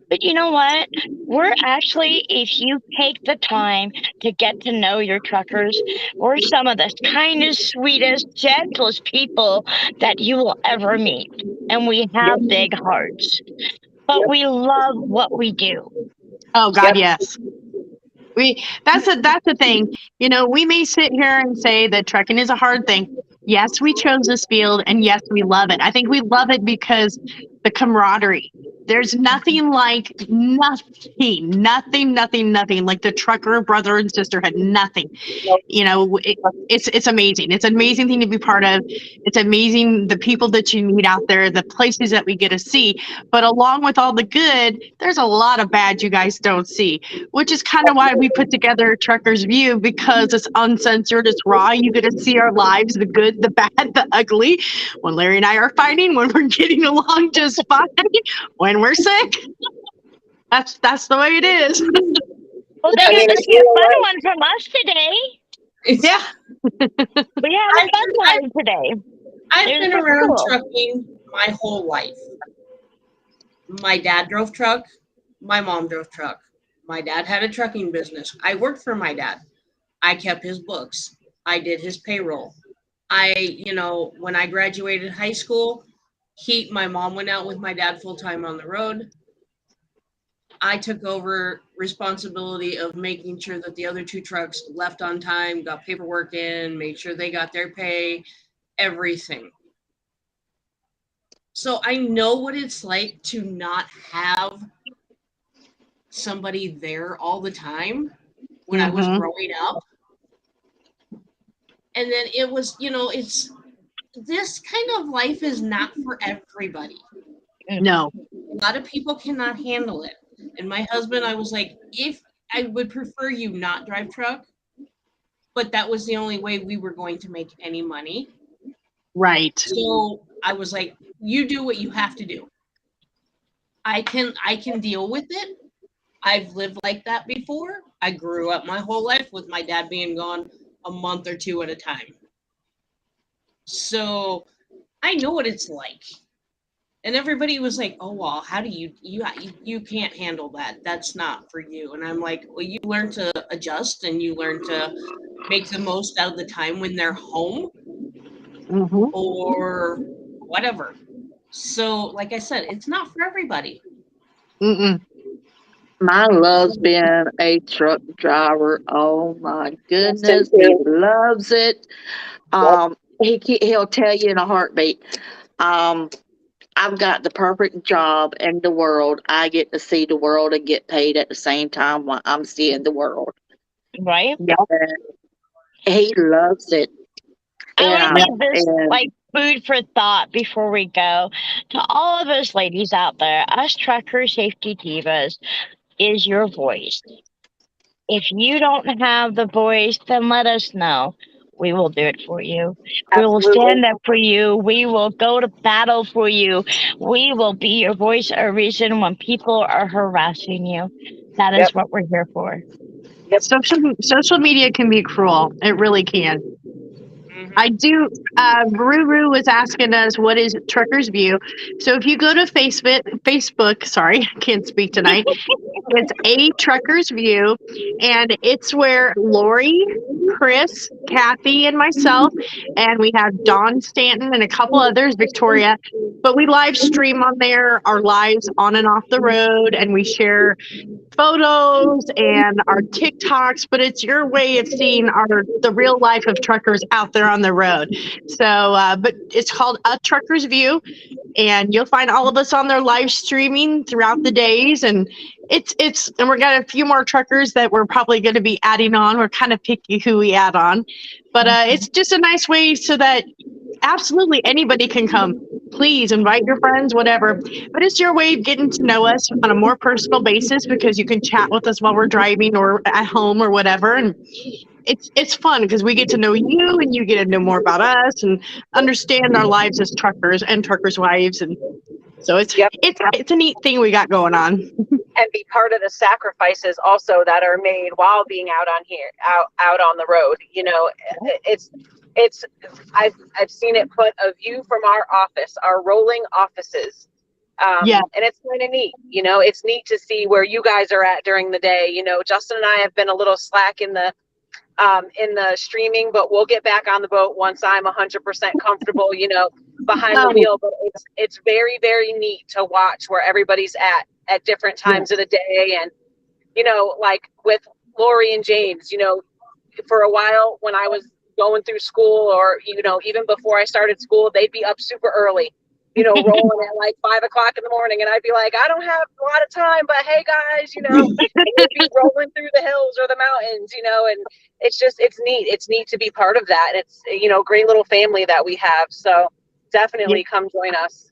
[SPEAKER 3] But you know what? We're actually, if you take the time to get to know your truckers, we're some of the kindest, sweetest, gentlest people that you will ever meet. And we have big hearts. But we love what we do.
[SPEAKER 1] Oh God, yes. That's the thing. We may sit here and say that trucking is a hard thing. Yes, we chose this field, and yes, we love it. I think we love it because the camaraderie, There's nothing like nothing like the trucker brother and sister had nothing. You know, it's amazing. It's an amazing thing to be part of. It's amazing the people that you meet out there, the places that we get to see. But along with all the good, there's a lot of bad you guys don't see, which is kind of why we put together Trucker's View, because it's uncensored, it's raw. You get to see our lives, the good, the bad, the ugly. When Larry and I are fighting, when we're getting along just fine, when we're sick. That's the way it is.
[SPEAKER 3] Well, they got to see a fun one from us today.
[SPEAKER 1] Yeah.
[SPEAKER 3] We had a fun one today.
[SPEAKER 4] I've
[SPEAKER 3] It was
[SPEAKER 4] been
[SPEAKER 3] pretty
[SPEAKER 4] around
[SPEAKER 3] cool.
[SPEAKER 4] trucking my whole life. My dad drove truck. My mom drove truck. My dad had a trucking business. I worked for my dad. I kept his books. I did his payroll. When I graduated high school, my mom went out with my dad full time on the road. I took over responsibility of making sure that the other 2 trucks left on time, got paperwork in, made sure they got their pay, everything. So I know what it's like to not have somebody there all the time when I was growing up. And then it was, it's this kind of life is not for everybody.
[SPEAKER 1] No.
[SPEAKER 4] A lot of people cannot handle it. And my husband, I was like, if I would prefer you not drive truck, but that was the only way we were going to make any money.
[SPEAKER 1] Right.
[SPEAKER 4] So I was like, you do what you have to do. I can deal with it. I've lived like that before. I grew up my whole life with my dad being gone a month or 2 at a time. So I know what it's like. And everybody was like, oh, well, how do you can't handle that. That's not for you. And I'm like, well, you learn to adjust and you learn to make the most out of the time when they're home or whatever. So, like I said, it's not for everybody.
[SPEAKER 2] Mine loves being a truck driver. Oh my goodness, he loves it. He'll tell you in a heartbeat. I've got the perfect job in the world. I get to see the world and get paid at the same time while I'm seeing the world.
[SPEAKER 3] Right?
[SPEAKER 2] He loves it.
[SPEAKER 3] I want to leave this like food for thought before we go. To all of us ladies out there, us trucker safety divas is your voice. If you don't have the voice, then let us know. We will do it for you. We will stand up for you. We will go to battle for you. We will be your voice or reason when people are harassing you. That is what we're here for.
[SPEAKER 1] Social media can be cruel. It really can. I do. Ruru was asking us, what is Trucker's View? So if you go to Facebook, sorry, I can't speak tonight. It's A Trucker's View, and it's where Lori, Chris, Kathy, and myself, and we have Dawn Stanton and a couple others, Victoria, but we live stream on there, our lives on and off the road, and we share photos and our TikToks, but it's your way of seeing the real life of truckers out there on the road. So, but it's called A Trucker's View, and you'll find all of us on there live streaming throughout the days. And and we're got a few more truckers that we're probably going to be adding on. We're kind of picky who we add on, but it's just a nice way so that absolutely anybody can come. Please invite your friends, whatever. But it's your way of getting to know us on a more personal basis, because you can chat with us while we're driving or at home or whatever. And it's fun because we get to know you and you get to know more about us and understand our lives as truckers and truckers' wives. And so it's a neat thing we got going on.
[SPEAKER 5] And be part of the sacrifices also that are made while being out on the road. You know, I've seen it put a view from our office, our rolling offices. And it's kind of neat. You know, it's neat to see where you guys are at during the day. You know, Justin and I have been a little slack in the streaming, but we'll get back on the boat once I'm 100% comfortable, you know, behind the wheel. But it's very, very neat to watch where everybody's at different times of the day. And, you know, like with Lori and James, you know, for a while when I was going through school, or, you know, even before I started school, they'd be up super early rolling at like 5 o'clock in the morning. And I'd be like, I don't have a lot of time, but hey guys, and we'd be rolling through the hills or the mountains, and it's neat. It's neat to be part of that. It's, a great little family that we have. So definitely come join us.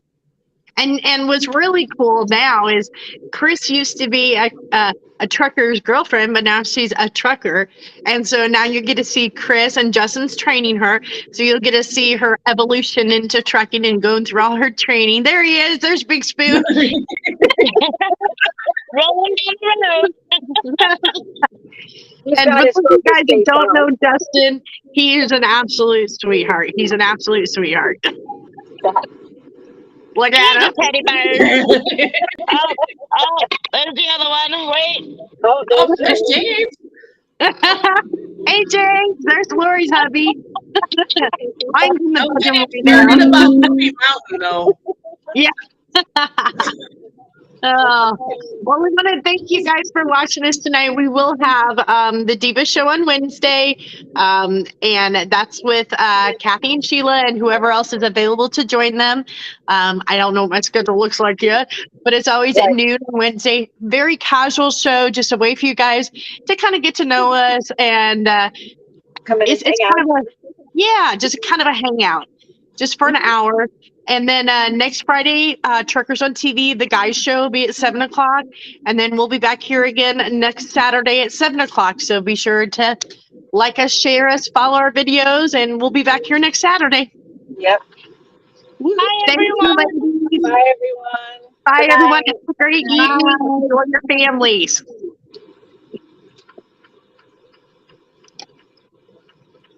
[SPEAKER 1] And what's really cool now is Chris used to be a trucker's girlfriend, but now she's a trucker. And so now you get to see Chris, and Justin's training her. So you'll get to see her evolution into trucking and going through all her training. There he is. There's Big Spoon.
[SPEAKER 3] Rolling down the road.
[SPEAKER 1] And for you guys that don't know Justin, he is an absolute sweetheart. He's an absolute sweetheart. Look at him.
[SPEAKER 3] Teddy bear. Oh, there's the other one. Wait.
[SPEAKER 4] Oh, there's James.
[SPEAKER 1] Hey, James. There's Lori's hubby. I'm in the bedroom
[SPEAKER 4] They're
[SPEAKER 1] right
[SPEAKER 4] in
[SPEAKER 1] now.
[SPEAKER 4] about Movie Mountain, though.
[SPEAKER 1] Yeah. Well, we want to thank you guys for watching us tonight. We will have the Divas show on Wednesday, and that's with Kathy and Sheila and whoever else is available to join them. I don't know what my schedule looks like yet, but it's always at noon on Wednesday. Very casual show, just a way for you guys to kind of get to know us, and it's kind of just kind of a hangout, just for an hour. And then next Friday, Truckers on TV, the guys show will be at 7 o'clock. And then we'll be back here again next Saturday at 7 o'clock. So be sure to like us, share us, follow our videos, and we'll be back here next Saturday.
[SPEAKER 5] Yep.
[SPEAKER 3] Bye, everyone.
[SPEAKER 5] Bye, everyone.
[SPEAKER 1] Bye, everyone. Have a great evening. Enjoy your families.